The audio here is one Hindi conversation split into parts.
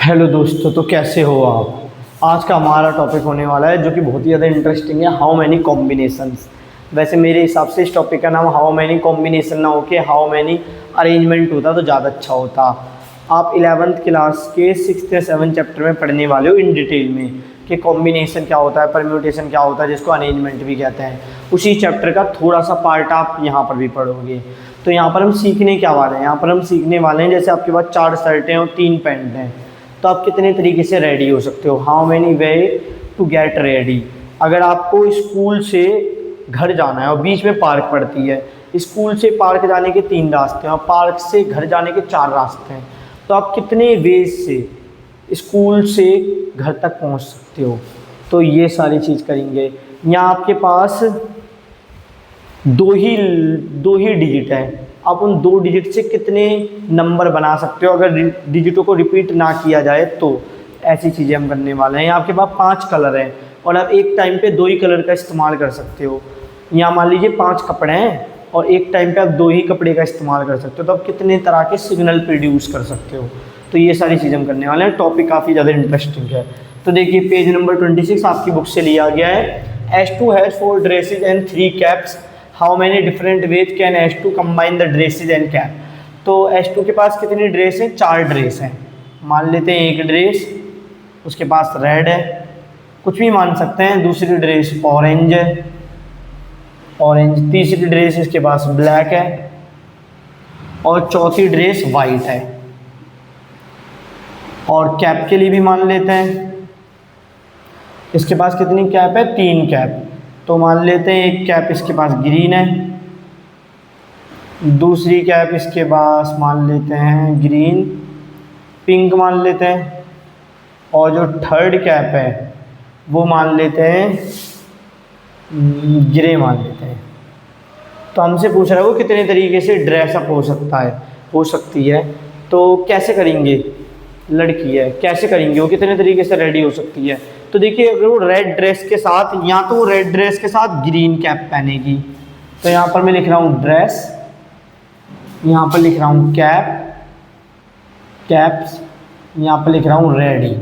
हेलो दोस्तों, तो कैसे हो आप। आज का हमारा टॉपिक होने वाला है जो कि बहुत ही ज़्यादा इंटरेस्टिंग है, हाउ मैनी कॉम्बिनेशंस। वैसे मेरे हिसाब से इस टॉपिक का नाम हाउ मैनी कॉम्बिनेशन ना हो के हाउ मैनी अरेंजमेंट होता तो ज़्यादा अच्छा होता। आप 11th क्लास के 6th या 7th चैप्टर में पढ़ने वाले हो इन डिटेल में कि कॉम्बिनेशन क्या होता है, परम्यूटेशन क्या होता है, जिसको अरेंजमेंट भी कहते हैं। उसी चैप्टर का थोड़ा सा पार्ट आप यहाँ पर भी पढ़ोगे। तो यहाँ पर हम सीखने क्या वाले हैं, यहाँ पर हम सीखने वाले हैं जैसे आपके पास 4 शर्टें और 3 पैंट हैं, तो आप कितने तरीके से रेडी हो सकते हो। How many way to get ready. अगर आपको स्कूल से घर जाना है और बीच में पार्क पड़ती है, स्कूल से पार्क जाने के 3 रास्ते हैं और पार्क से घर जाने के 4 रास्ते हैं, तो आप कितने वेज से स्कूल से घर तक पहुंच सकते हो। तो ये सारी चीज़ करेंगे। यहाँ आपके पास दो ही डिजिट है, आप उन 2 डिजिट से कितने नंबर बना सकते हो अगर डिजिटों को रिपीट ना किया जाए तो। ऐसी चीज़ें हम करने वाले हैं। यहाँ आपके पास 5 कलर हैं और आप एक टाइम पे 2 ही कलर का इस्तेमाल कर सकते हो। यहाँ मान लीजिए 5 कपड़े हैं और एक टाइम पे आप 2 ही कपड़े का इस्तेमाल कर सकते हो, तो आप कितने तरह के सिग्नल प्रोड्यूस कर सकते हो। तो ये सारी चीज़ें हम करने वाले हैं। टॉपिक काफ़ी ज़्यादा इंटरेस्टिंग है। तो देखिए पेज नंबर 26 आपकी बुक से लिया गया है। S2 has 4 dresses and 3 caps. How many different ways can S2 combine the dresses and cap. तो S2 के पास कितनी ड्रेस है? 4 ड्रेस हैं। मान लेते हैं एक ड्रेस उसके पास रेड है, कुछ भी मान सकते हैं। दूसरी ड्रेस ऑरेंज है, ऑरेंज। तीसरी ड्रेस इसके पास ब्लैक है और चौथी ड्रेस वाइट है। और कैप के लिए भी मान लेते हैं, इसके पास कितनी कैप है? 3 कैप। तो मान लेते हैं एक कैप इसके पास ग्रीन है, दूसरी कैप इसके पास मान लेते हैं ग्रीन, पिंक मान लेते हैं, और जो थर्ड कैप है वो मान लेते हैं ग्रे मान लेते हैं। तो हमसे पूछ रहा है वो कितने तरीके से ड्रेसअप हो सकती है। तो कैसे करेंगे, लड़की है कैसे करेंगे, वो कितने तरीके से रेडी हो सकती है। तो देखिए अगर वो रेड ड्रेस के साथ, या तो वो रेड ड्रेस के साथ ग्रीन कैप पहनेगी, तो यहाँ पर मैं लिख रहा हूँ ड्रेस, यहाँ पर लिख रहा हूँ कैप्स, यहाँ पर लिख रहा हूँ रेडी।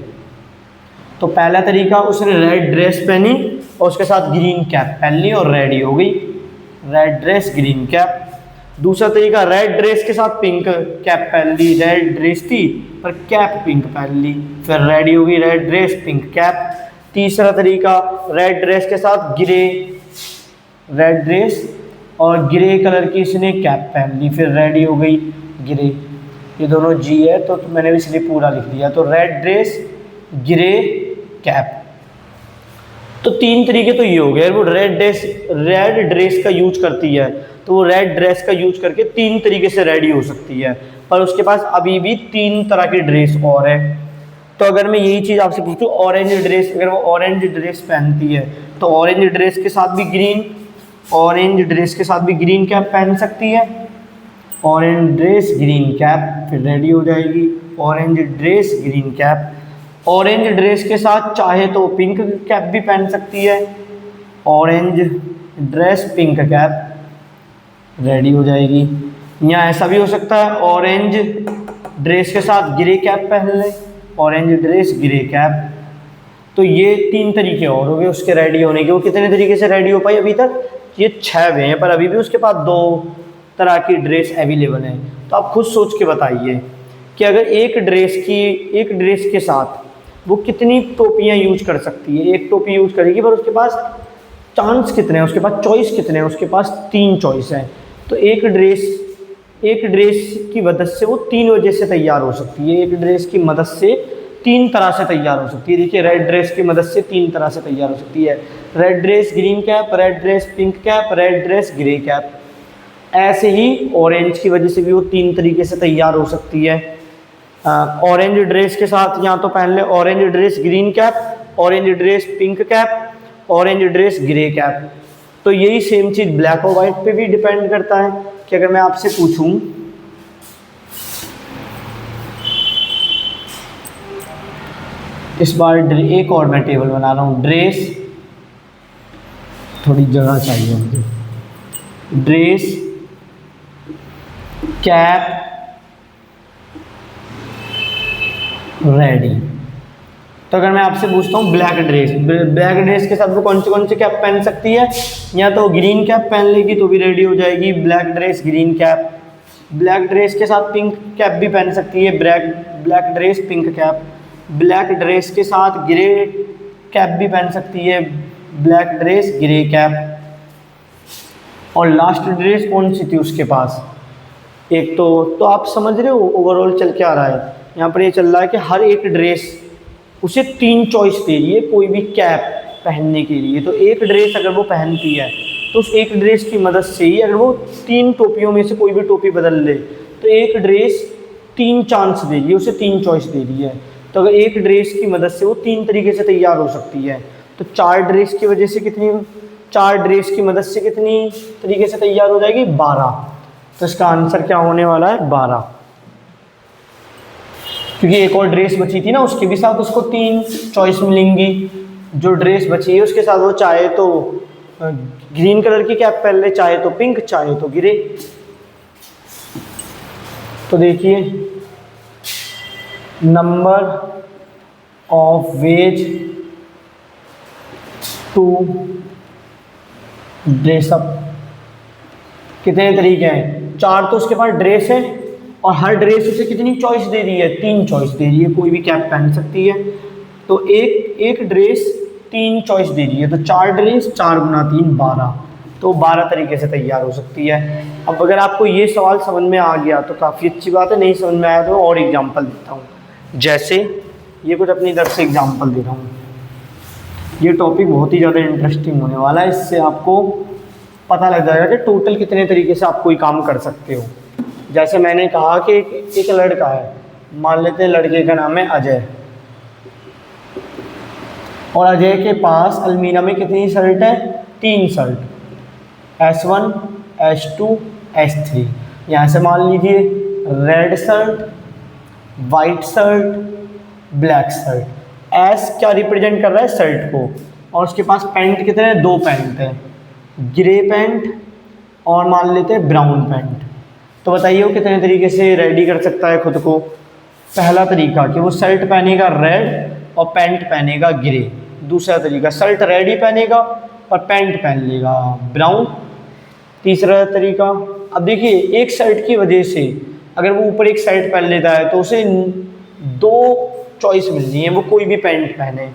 तो पहला तरीका, उसने रेड ड्रेस पहनी और उसके साथ ग्रीन कैप पहन ली और रेडी हो गई, रेड ड्रेस ग्रीन कैप। दूसरा तरीका, रेड ड्रेस के साथ पिंक कैप पहन ली, रेड ड्रेस थी पर कैप पिंक पहन ली, फिर रेडी हो गई रेड ड्रेस पिंक कैप। तीसरा तरीका, रेड ड्रेस के साथ रेड ड्रेस और ग्रे कलर की इसने कैप पहन ली, फिर रेडी हो गई ग्रे। ये दोनों जी है तो मैंने भी इसलिए पूरा लिख दिया। तो रेड ड्रेस ग्रे कैप। तो 3 तरीके तो ये हो गए। वो रेड ड्रेस का यूज करती है तो वो रेड ड्रेस का यूज करके 3 तरीके से रेडी हो सकती है, पर उसके पास अभी भी 3 तरह की ड्रेस और है। तो अगर मैं यही चीज़ आपसे पूछूं, ऑरेंज ड्रेस, अगर वो ऑरेंज ड्रेस पहनती है तो ऑरेंज ड्रेस के साथ भी ग्रीन कैप पहन सकती है। ऑरेंज ड्रेस ग्रीन कैप, फिर रेडी हो जाएगी orange dress green cap. Orange dress के साथ चाहे तो पिंक कैप भी पहन सकती है, orange dress pink cap, ready हो जाएगी। या ऐसा भी हो सकता है ऑरेंज ड्रेस के साथ ग्रे कैप पहन ले, ऑरेंज ड्रेस ग्रे कैप। तो ये 3 तरीके और हो गए उसके रेडी होने के। वो कितने तरीके से रेडी हो पाई अभी तक? ये 6 हुए हैं, पर अभी भी उसके पास 2 तरह की ड्रेस अवेलेबल है। तो आप खुद सोच के बताइए कि अगर एक ड्रेस के साथ वो कितनी टोपियाँ यूज कर सकती है। एक टोपी यूज करेगी पर उसके पास चांस कितने हैं, उसके पास चॉइस कितने हैं? उसके पास 3 चॉइस हैं। तो एक ड्रेस की मदद से वो 3 वजह से तैयार हो सकती है। एक ड्रेस की मदद से 3 तरह से तैयार हो सकती है। देखिए रेड ड्रेस की मदद से 3 तरह से तैयार हो सकती है। Red dress green cap, red dress pink cap, red dress grey cap. ऐसे ही ऑरेंज की वजह से भी वो 3 तरीके से तैयार हो सकती है। ऑरेंज ड्रेस के साथ या तो पहन ले orange dress green cap, orange dress pink cap, orange dress grey cap. तो यही सेम चीज़ ब्लैक और वाइट पे भी डिपेंड करता है कि अगर मैं आपसे पूछूं, इस बार एक और मैं टेबल बना रहा हूँ। ड्रेस, थोड़ी जगह चाहिए मुझे। Dress cap ready. तो अगर मैं आपसे पूछता हूँ ब्लैक ड्रेस, ब्लैक ड्रेस के साथ वो कौन से कैप पहन सकती है? या तो ग्रीन कैप पहन लेगी तो भी रेडी हो जाएगी, black dress green cap. Black dress के साथ पिंक कैप भी पहन सकती है, black dress pink cap. Black dress के साथ ग्रे कैप भी पहन सकती है, ब्लैक ड्रेस ग्रे कैप। और लास्ट ड्रेस कौन सी थी उसके पास? एक तो आप समझ रहे हो ओवरऑल चल के आ रहा है। यहाँ पर ये चल रहा है कि हर एक ड्रेस उसे 3 चॉइस दे रही है कोई भी कैप पहनने के लिए। तो एक ड्रेस अगर वो पहनती है तो उस एक ड्रेस की मदद से ही, अगर वो 3 टोपियों में से कोई भी टोपी बदल ले तो एक ड्रेस 3 चांस दे रही है, उसे 3 चॉइस दे रही है। तो अगर एक ड्रेस की मदद से वो 3 तरीके से तैयार हो सकती है, तो 4 ड्रेस की वजह से कितनी, 4 ड्रेस की मदद से कितनी तरीके से तैयार हो जाएगी? 12। तो इसका आंसर क्या होने वाला है? 12। क्योंकि एक और ड्रेस बची थी ना, उसके भी साथ उसको 3 चॉइस मिलेंगी। जो ड्रेस बची है उसके साथ वो चाहे तो ग्रीन कलर की कैप पहन ले, चाहे तो पिंक, चाहे तो ग्रे। तो देखिए, number of ways to dress up कितने तरीके हैं? 4 तो उसके पास ड्रेस है और हर ड्रेस उसे कितनी चॉइस दे रही है? 3 चॉइस दे रही है, कोई भी कैप पहन सकती है। तो एक ड्रेस 3 चॉइस दे रही है, तो 4 ड्रेस, 4 गुना 3 12, तो 12 तरीके से तैयार हो सकती है। अब अगर आपको ये सवाल समझ में आ गया तो काफ़ी अच्छी बात है, नहीं समझ में आया तो और एग्जाम्पल देता हूँ। जैसे ये कुछ अपनी तरफ से एग्जाम्पल दे रहा हूँ। ये टॉपिक बहुत ही ज़्यादा इंटरेस्टिंग होने वाला है, इससे आपको पता लग जाएगा कि टोटल कितने तरीके से आप कोई काम कर सकते हो। जैसे मैंने कहा कि एक लड़का है, मान लेते हैं लड़के का नाम है अजय, और अजय के पास अलमीरा में कितनी शर्ट है? 3 शर्ट, S1, S2, S3। यहाँ से मान लीजिए red shirt, white shirt, black shirt. S क्या रिप्रेजेंट कर रहा है? शर्ट को। और उसके पास पैंट कितने हैं? 2 पैंट हैं, ग्रे पैंट और मान लेते हैं ब्राउन पैंट। तो बताइए वो कितने तरीके से रेडी कर सकता है खुद को? पहला तरीका कि वो शर्ट पहनेगा रेड और पैंट पहनेगा ग्रे। दूसरा तरीका, शर्ट रेड ही पहनेगा और पैंट पहन लेगा ब्राउन। तीसरा तरीका, अब देखिए एक शर्ट की वजह से अगर वो ऊपर एक शर्ट पहन लेता है तो उसे 2 चॉइस मिलनी है, वो कोई भी पैंट पहने।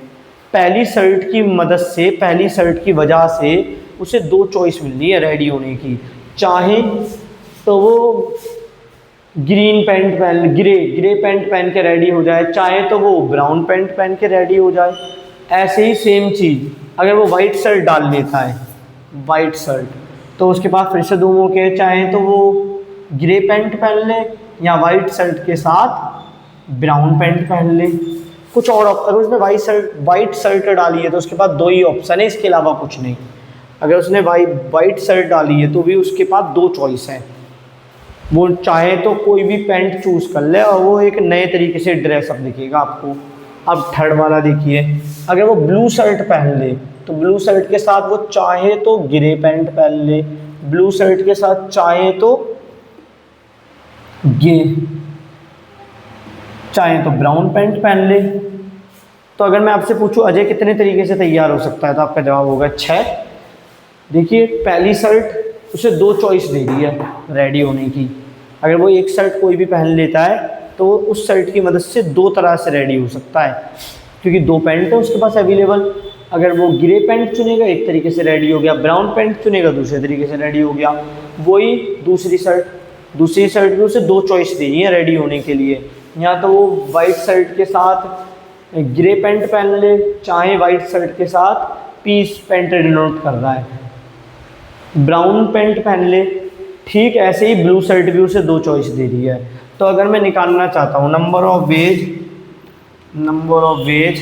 पहली शर्ट की मदद से, पहली शर्ट की वजह से उसे 2 चॉइस मिलनी है रेडी होने की। चाहे तो वो ग्रीन पैंट पहन, ग्रे पैंट पहन के रेडी हो जाए, चाहे तो वो ब्राउन पैंट पहन के रेडी हो जाए। ऐसे ही सेम चीज़ अगर वो वाइट शर्ट डाल लेता है, वाइट शर्ट, तो उसके पास फिर से 2 मौके, चाहे तो वो ग्रे पैंट पहन ले या वाइट शर्ट के साथ ब्राउन पैंट पहन ले। कुछ और अगर उसने वाइट शर्ट डाली है तो उसके पास 2 ही ऑप्शन है, इसके अलावा कुछ नहीं। अगर उसने वाइट शर्ट डाली है तो भी उसके पास 2 चॉइस हैं। वो चाहे तो कोई भी पैंट चूज़ कर ले और वो एक नए तरीके से ड्रेसअप दिखेगा आपको। अब थर्ड वाला देखिए, अगर वो ब्लू शर्ट पहन ले तो ब्लू शर्ट के साथ वो चाहे तो ग्रे पैंट पहन ले, ब्लू शर्ट के साथ चाहे तो ब्राउन पैंट पहन ले। तो अगर मैं आपसे पूछूं अजय कितने तरीके से तैयार हो सकता है, तो आपका जवाब होगा 6। देखिए पहली शर्ट उसे 2 चॉइस दे रही है रेडी होने की। अगर वो एक शर्ट कोई भी पहन लेता है तो वो उस शर्ट की मदद से 2 तरह से रेडी हो सकता है, क्योंकि 2 पैंट है उसके पास अवेलेबल। अगर वो ग्रे पैंट चुनेगा एक तरीके से रेडी हो गया, ब्राउन पैंट चुनेगा दूसरे तरीके से रेडी हो गया। वही दूसरी शर्ट भी उसे 2 चॉइस दी है रेडी होने के लिए। या तो वो वाइट शर्ट के साथ ग्रे पैंट पहन ले, चाहे वाइट शर्ट के साथ पीस पैंट डिनोट कर रहा है, ब्राउन पैंट पहन ले। ठीक ऐसे ही ब्लू शर्ट भी उसे 2 चॉइस दे रही है। तो अगर मैं निकालना चाहता हूँ नंबर ऑफ वेज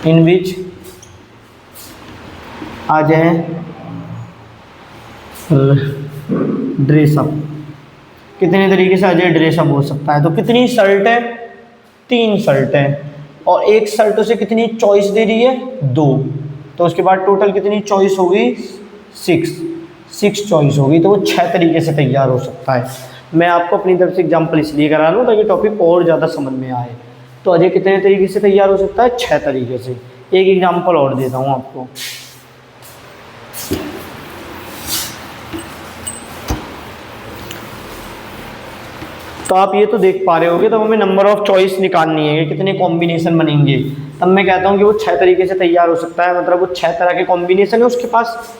इन विच आ जाए ड्रेसअप, कितने तरीके से अजय ड्रेसअप हो सकता है। तो कितनी शर्ट है? 3 शर्ट है और एक शर्ट उसे कितनी चॉइस दे रही है? 2। तो उसके बाद टोटल कितनी चॉइस होगी? 6 चॉइस होगी। तो वो 6 तरीके से तैयार हो सकता है। मैं आपको अपनी तरफ से एग्जाम्पल इसलिए करा रहा हूँ ताकि टॉपिक और ज़्यादा समझ में आए। तो अजय कितने तरीके से तैयार हो सकता है? 6 तरीके से। एक एग्जाम्पल और देता हूँ आपको। तो आप ये तो देख पा रहे होगे, तब हमें नंबर ऑफ चॉइस निकालनी है कि कितने कॉम्बिनेशन बनेंगे। तब मैं कहता हूँ कि वो 6 तरीके से तैयार हो सकता है, मतलब वो 6 तरह के कॉम्बिनेशन है उसके पास।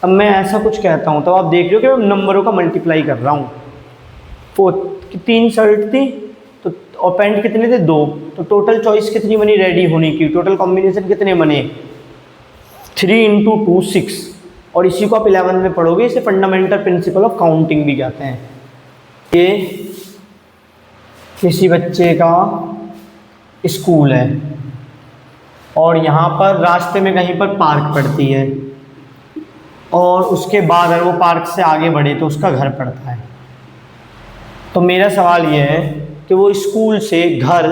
अब मैं ऐसा कुछ कहता हूँ तो आप देख रहे हो कि मैं नंबरों का मल्टीप्लाई कर रहा हूँ। 3 शर्ट थी तो और पैंट कितने थे? 2। तो टोटल चॉइस कितनी बनी रेडी होने की? टोटल कॉम्बिनेशन कितने बने? 3 × 2 6। और इसी को आप 11 में पढ़ोगे, इसे फंडामेंटल प्रिंसिपल ऑफ काउंटिंग भी कहते हैं। ये किसी बच्चे का स्कूल है और यहाँ पर रास्ते में कहीं पर पार्क पड़ती है, और उसके बाद अगर वो पार्क से आगे बढ़े तो उसका घर पड़ता है। तो मेरा सवाल ये है कि वो स्कूल से घर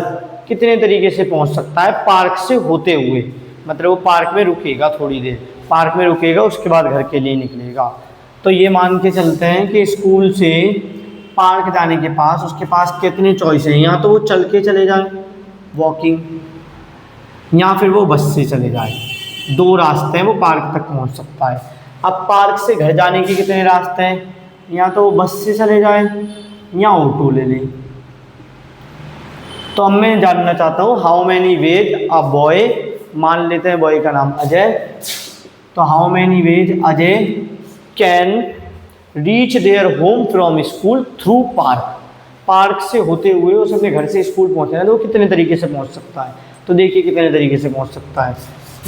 कितने तरीके से पहुंच सकता है पार्क से होते हुए? मतलब वो पार्क में रुकेगा थोड़ी देर, पार्क में रुकेगा, उसके बाद घर के लिए निकलेगा। तो ये मान के चलते हैं कि स्कूल से पार्क जाने के पास उसके पास कितने चॉइस हैं। या तो वो चल के चले जाए वॉकिंग, या फिर वो बस से चले जाए। 2 रास्ते हैं, वो पार्क तक पहुंच सकता है। अब पार्क से घर जाने के कितने रास्ते हैं? या तो वो बस से चले जाए या ऑटो ले ले। तो अब मैं जानना चाहता हूँ how many ways a boy, मान लेते हैं बॉय का नाम अजय, तो how many ways Ajay can reach their home from school through park. Park से होते हुए उसे अपने घर से स्कूल पहुँचना है, तो वो कितने तरीके से पहुँच सकता है? तो देखिए कितने तरीके से पहुँच सकता है।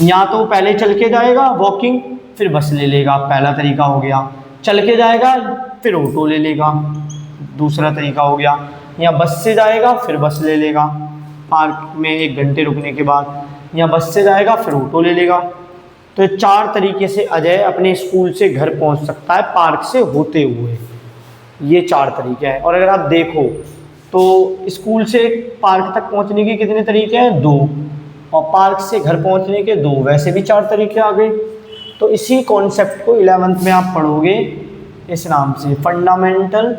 या तो पहले चल के जाएगा वॉकिंग, फिर बस ले लेगा, पहला तरीका हो गया। चल के जाएगा फिर ऑटो ले लेगा, दूसरा तरीका हो गया। या बस से जाएगा फिर बस ले लेगा पार्क में 1 घंटे रुकने के बाद, या बस से जाएगा फिर ऑटो ले लेगा। तो 4 तरीके से अजय अपने स्कूल से घर पहुंच सकता है पार्क से होते हुए। ये 4 तरीके हैं। और अगर आप देखो तो स्कूल से पार्क तक पहुंचने के कितने तरीके हैं? 2। और पार्क से घर पहुंचने के 2, वैसे भी 4 तरीके आ गए। तो इसी कॉन्सेप्ट को 11th में आप पढ़ोगे इस नाम से, फंडामेंटल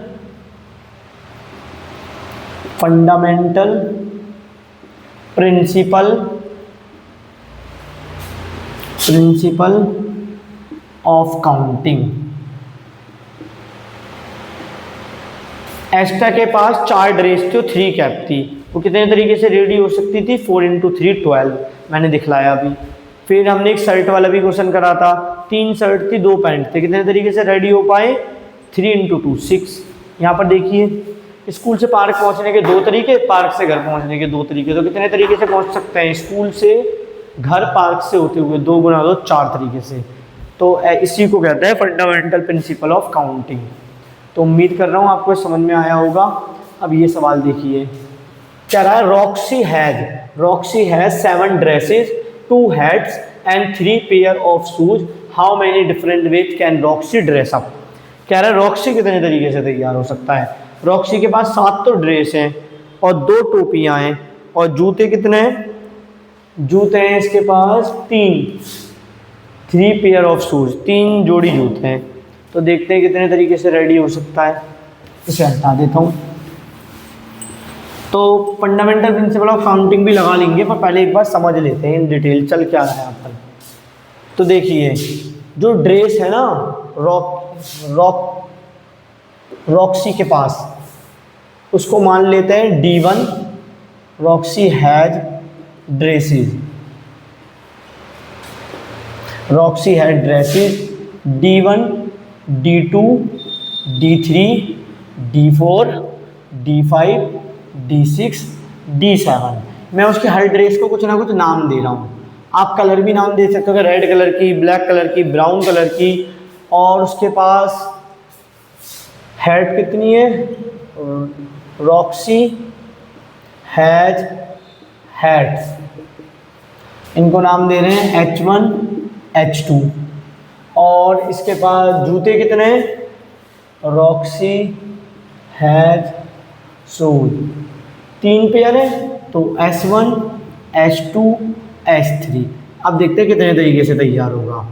प्रिंसिपल ऑफ काउंटिंग। एस्टा के पास 4 ड्रेस थी, 3 कैप थी। वो कितने तरीके से रेडी हो सकती थी? 4 × 3 12, मैंने दिखलाया अभी। फिर हमने एक शर्ट वाला भी क्वेश्चन करा था, 3 शर्ट थी 2 पैंट थे, कितने तरीके से रेडी हो पाए? 3 × 2 6। यहाँ पर देखिए स्कूल से पार्क पहुँचने के 2 तरीके, पार्क से घर पहुँचने के 2 तरीके। तो कितने तरीके से पहुँच सकते हैं? स्कूल से घर पार्क से होते हुए 2 × 2 4 तरीके से। तो इसी को कहते हैं फंडामेंटल प्रिंसिपल ऑफ काउंटिंग। तो उम्मीद कर रहा हूँ आपको समझ में आया होगा। अब ये सवाल देखिए, क्या रहा है? Roxy has 7 dresses, 2 hats and 3 pair of shoes. How many different ways can Roxy dress up? कह रहा है रॉक्सी कितने तरीके से तैयार हो सकता है? रॉक्सी के पास 7 तो ड्रेस हैं और 2 टोपियाँ हैं, और जूते कितने हैं? जूते हैं इसके पास 3 पेयर ऑफ शूज, 3 जोड़ी जूते हैं। तो देखते हैं कितने तरीके से रेडी हो सकता है। इसे हटा देता हूँ। तो फंडामेंटल प्रिंसिपल ऑफ काउंटिंग भी लगा लेंगे, पर पहले एक बार समझ लेते हैं इन डिटेल चल क्या रहा है यहाँ पर। तो देखिए जो ड्रेस है ना रॉक्सी के पास, उसको मान लेते हैं D1। Roxy has dresses, D1, D2, D3, D4, D5, D6, D7। मैं उसके हर ड्रेस को कुछ ना कुछ नाम दे रहा हूँ। आप कलर भी नाम दे सकते हो, रेड कलर की, ब्लैक कलर की, ब्राउन कलर की। और उसके पास हैट कितनी है? रॉक्सी हैज हैट्स, इनको नाम दे रहे हैं H1, H2। और इसके पास जूते कितने हैं? रॉक्सी हैज शूज, 3 पेयर है, तो S1, S2, S3। अब देखते हैं कितने तरीके से तैयार होगा।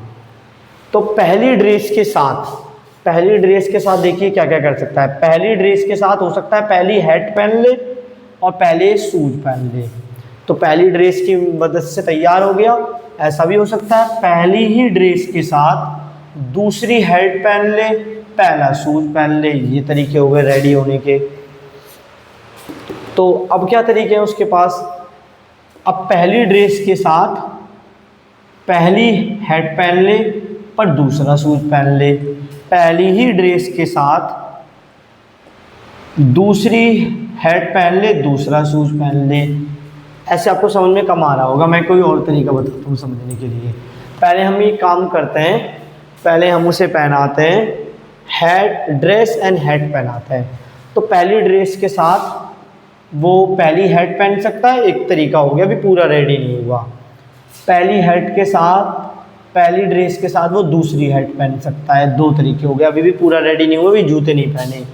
तो पहली ड्रेस के साथ पहली ड्रेस के साथ देखिए क्या क्या कर सकता है। पहली ड्रेस के साथ हो सकता है पहली हैट पहन ले और पहले शूज पहन ले, तो पहली ड्रेस की मदद से तैयार हो गया। ऐसा भी हो सकता है पहली ही ड्रेस के साथ दूसरी हैट पहन ले, पहला शूज पहन ले। ये तरीके हो गए रेडी होने के। तो अब क्या तरीके हैं उसके पास, अब पहली ड्रेस के साथ पहली हैट पहन ले पर दूसरा शूज पहन ले, पहली ही ड्रेस के साथ दूसरी हैट पहन ले, दूसरा शूज पहन ले। ऐसे आपको समझ में कम आ रहा होगा, मैं कोई और तरीका बताता हूँ समझने के लिए। पहले हम ये काम करते हैं, पहले हम उसे पहनाते हैं हैट, ड्रेस एंड हैट पहनाते हैं। तो पहली ड्रेस के साथ वो पहली हैट पहन सकता है, एक तरीका हो गया, अभी पूरा रेडी नहीं हुआ। पहली हैट के साथ, पहली ड्रेस के साथ वो दूसरी हैट पहन सकता है, दो तरीके हो गए, अभी भी पूरा रेडी नहीं हुआ, अभी जूते नहीं पहने।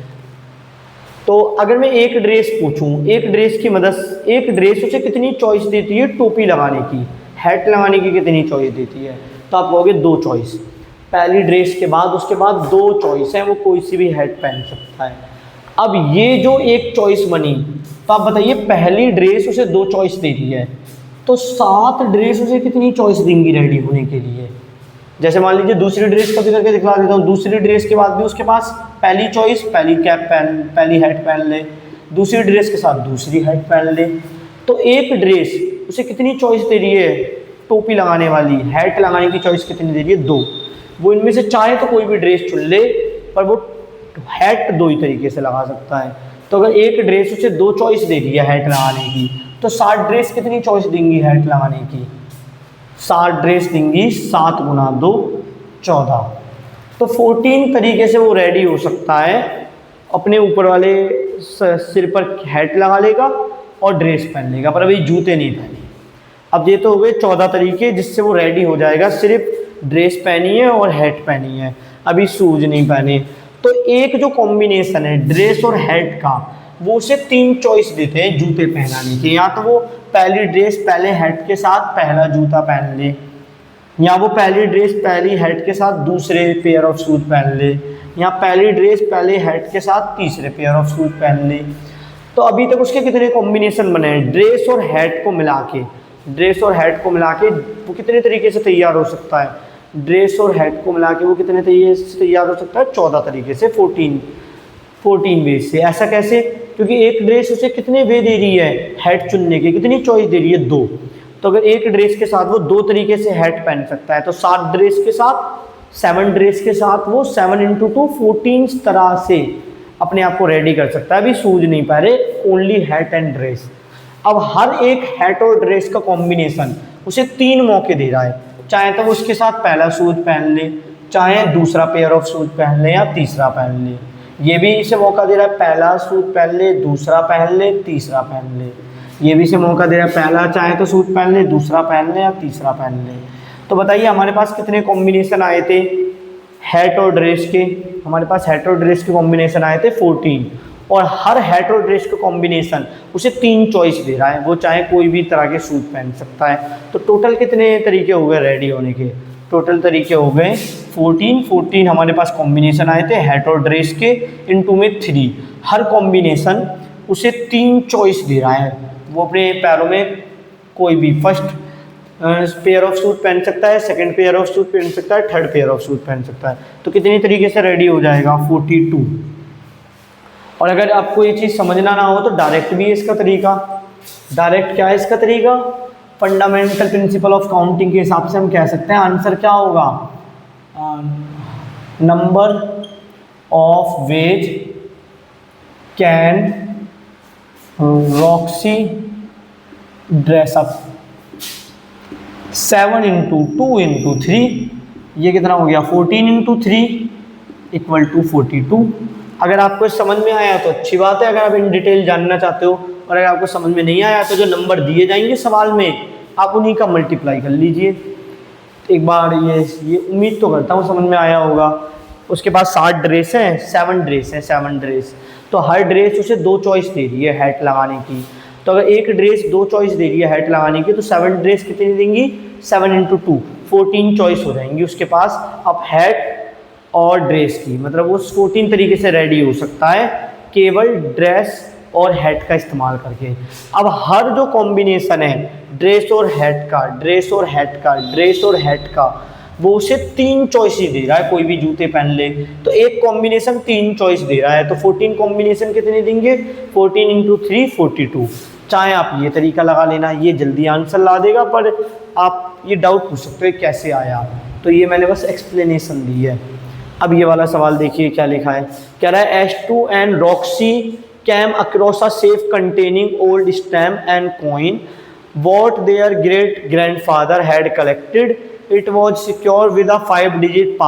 तो अगर मैं एक ड्रेस पूछूं, एक ड्रेस की मदद, एक ड्रेस उसे कितनी चॉइस देती है टोपी लगाने की, हैट लगाने की कितनी चॉइस देती है, तो आप कहोगे दो चॉइस। पहली ड्रेस के बाद उसके बाद दो चॉइस है, वो कोई सी भी हैट पहन सकता है। अब ये जो एक चॉइस बनी, तो आप बताइए पहली ड्रेस उसे दो चॉइस दे दी है, तो 7 ड्रेस उसे कितनी चॉइस देंगी रेडी होने के लिए। जैसे मान लीजिए दूसरी ड्रेस का भी करके दिखला देता हूँ। दूसरी ड्रेस के बाद भी उसके पास पहली चॉइस पहली कैप पहन, पहली हैट पहन ले, दूसरी ड्रेस के साथ दूसरी हैट पहन ले। तो एक ड्रेस उसे कितनी चॉइस दे रही है टोपी लगाने वाली, हैट लगाने की चॉइस कितनी दे रही है, 2। वो इनमें से चाहे तो कोई भी ड्रेस चुन ले, पर वो हैट दो ही तरीके से लगा सकता है। तो अगर एक ड्रेस उसे 2 चॉइस दे दी है हैट लगाने की, तो 7 ड्रेस कितनी चॉइस देंगी हैट लगाने की, 7 ड्रेस देंगी, 7 गुना 2 14। तो 14 तरीके से वो रेडी हो सकता है। अपने ऊपर वाले सिर पर हैट लगा लेगा और ड्रेस पहन लेगा, पर अभी जूते नहीं पहने। अब ये तो हो गए 14 तरीके जिससे वो रेडी हो जाएगा। सिर्फ ड्रेस पहनी है और हैट पहनी है, अभी शूज नहीं पहने। तो एक जो कॉम्बिनेशन है ड्रेस और हैट का, वो उसे 3 चॉइस देते हैं जूते पहनाने के। या तो वो पहली ड्रेस पहले हैट के साथ पहला जूता पहन ले, या वो पहली ड्रेस पहली हैट के साथ दूसरे पेयर ऑफ शूज पहन ले, या पहली ड्रेस पहले हैट के साथ तीसरे पेयर ऑफ शूज पहन ले। तो अभी तक उसके कितने कॉम्बिनेशन बने हैं ड्रेस और हैट को मिला के, ड्रेस और हैट को मिला के वो कितने तरीके से तैयार हो सकता है, ड्रेस और हैट को मिला के वो कितने तरीके से तैयार हो सकता है, 14 तरीके से, 14 वे से। ऐसा कैसे, क्योंकि एक ड्रेस उसे कितने वे दे रही है हैट चुनने के, कितनी चॉइस दे रही है, 2। तो अगर एक ड्रेस के साथ वो 2 तरीके से हैट पहन सकता है, तो 7 ड्रेस के साथ, 7 ड्रेस के साथ वो 7 × 2 14 तरह से अपने आप को रेडी कर सकता है। अभी शूज नहीं पहने, ओनली हैट एंड ड्रेस। अब हर एक हैट और ड्रेस का कॉम्बिनेशन उसे 3 मौके दे रहा है, चाहे तो वो उसके साथ पहला शूज पहन ले, चाहे दूसरा पेयर ऑफ शूज पहन ले, या तीसरा पहन ले। ये भी इसे मौका दे रहा है पहला शूज पहन ले, दूसरा पहन ले, तीसरा पहन ले। ये भी इसे मौका दे रहा है पहला चाहे तो शूज पहन ले, दूसरा पहन ले, या तीसरा पहन ले। तो बताइए हमारे पास कितने कॉम्बिनेशन आए थे हैट और ड्रेस के, हमारे पास हैट और ड्रेस के कॉम्बिनेशन आए थे 14। और हर हैट और ड्रेस का कॉम्बिनेशन उसे 3 चॉइस दे रहा है, वो चाहे कोई भी तरह के शूज पहन सकता है। तो टोटल कितने तरीके हो गए रेडी होने के, टोटल तरीके हो गए 14 हमारे पास कॉम्बिनेशन आए थे हैट और ड्रेस के, इनटू में 3। हर कॉम्बिनेशन उसे 3 चॉइस दे रहा है, वो अपने पैरों में कोई भी फर्स्ट पेयर ऑफ शूज पहन सकता है, सेकंड पेयर ऑफ शूज पहन सकता है, थर्ड पेयर ऑफ शूज पहन सकता है। तो कितनी तरीके से रेडी हो जाएगा 42। और अगर आपको ये चीज़ समझना ना हो तो डायरेक्ट भी है इसका तरीका। डायरेक्ट क्या है इसका तरीका, फंडामेंटल प्रिंसिपल ऑफ काउंटिंग के हिसाब से हम कह सकते हैं आंसर क्या होगा, number of veg can Roxy dress up 7 × 2 × 3, ये कितना हो गया 14 × 3 = 42। अगर आपको समझ में आया तो अच्छी बात है, अगर आप इन डिटेल जानना चाहते हो, और अगर आपको समझ में नहीं आया तो जो नंबर दिए जाएंगे सवाल में आप उन्हीं का मल्टीप्लाई कर लीजिए। एक बार ये उम्मीद तो करता हूँ समझ में आया होगा। उसके बाद 7 ड्रेस हैं, 7 ड्रेस हैं, 7 ड्रेस। तो हर ड्रेस उसे 2 चॉइस दे रही है हैट लगाने की। तो अगर एक ड्रेस 2 चॉइस दे रही है हैट लगाने की, तो 7 ड्रेस कितनी देंगी, 7 × 2 14 चॉइस हो जाएंगी उसके पास। अब हैट और ड्रेस की, मतलब वो 14 तरीके से रेडी हो सकता है केवल ड्रेस और हैट का इस्तेमाल करके। अब हर जो कॉम्बिनेशन है ड्रेस और हैट का, ड्रेस और हैट का, ड्रेस और हैट का, वो उसे 3 चॉइस ही दे रहा है। कोई भी जूते पहन ले तो एक कॉम्बिनेशन 3 चॉइस दे रहा है, तो 14 कॉम्बिनेशन कितने देंगे, 14 इंटू 3 42। चाहे आप ये तरीका लगा लेना, ये जल्दी आंसर ला देगा, पर आप ये डाउट पूछ सकते हो कैसे आया, तो ये मैंने बस एक्सप्लेनेशन दी है। अब ये वाला सवाल देखिए क्या लिखा है, कह रहा है S2 and Roxy came across a safe containing old stamp and coin what their great grandfather had collected. It was secured with a 5-digit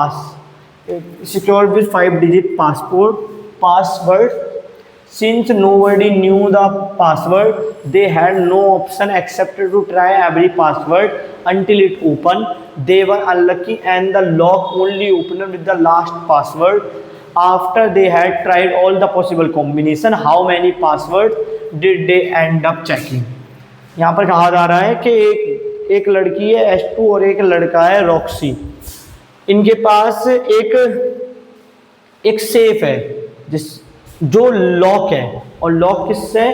password. Since nobody knew the password, they had no option except to try every password until it opened. They were unlucky and the lock only opened with the last password. After they had tried all the possible combination, how many passwords did they end up checking? यहाँ पर कहा जा रहा है कि एक लड़की है S2 और एक लड़का है रॉक्सी। इनके पास एक सेफ है जो लॉक है, और लॉक किससे,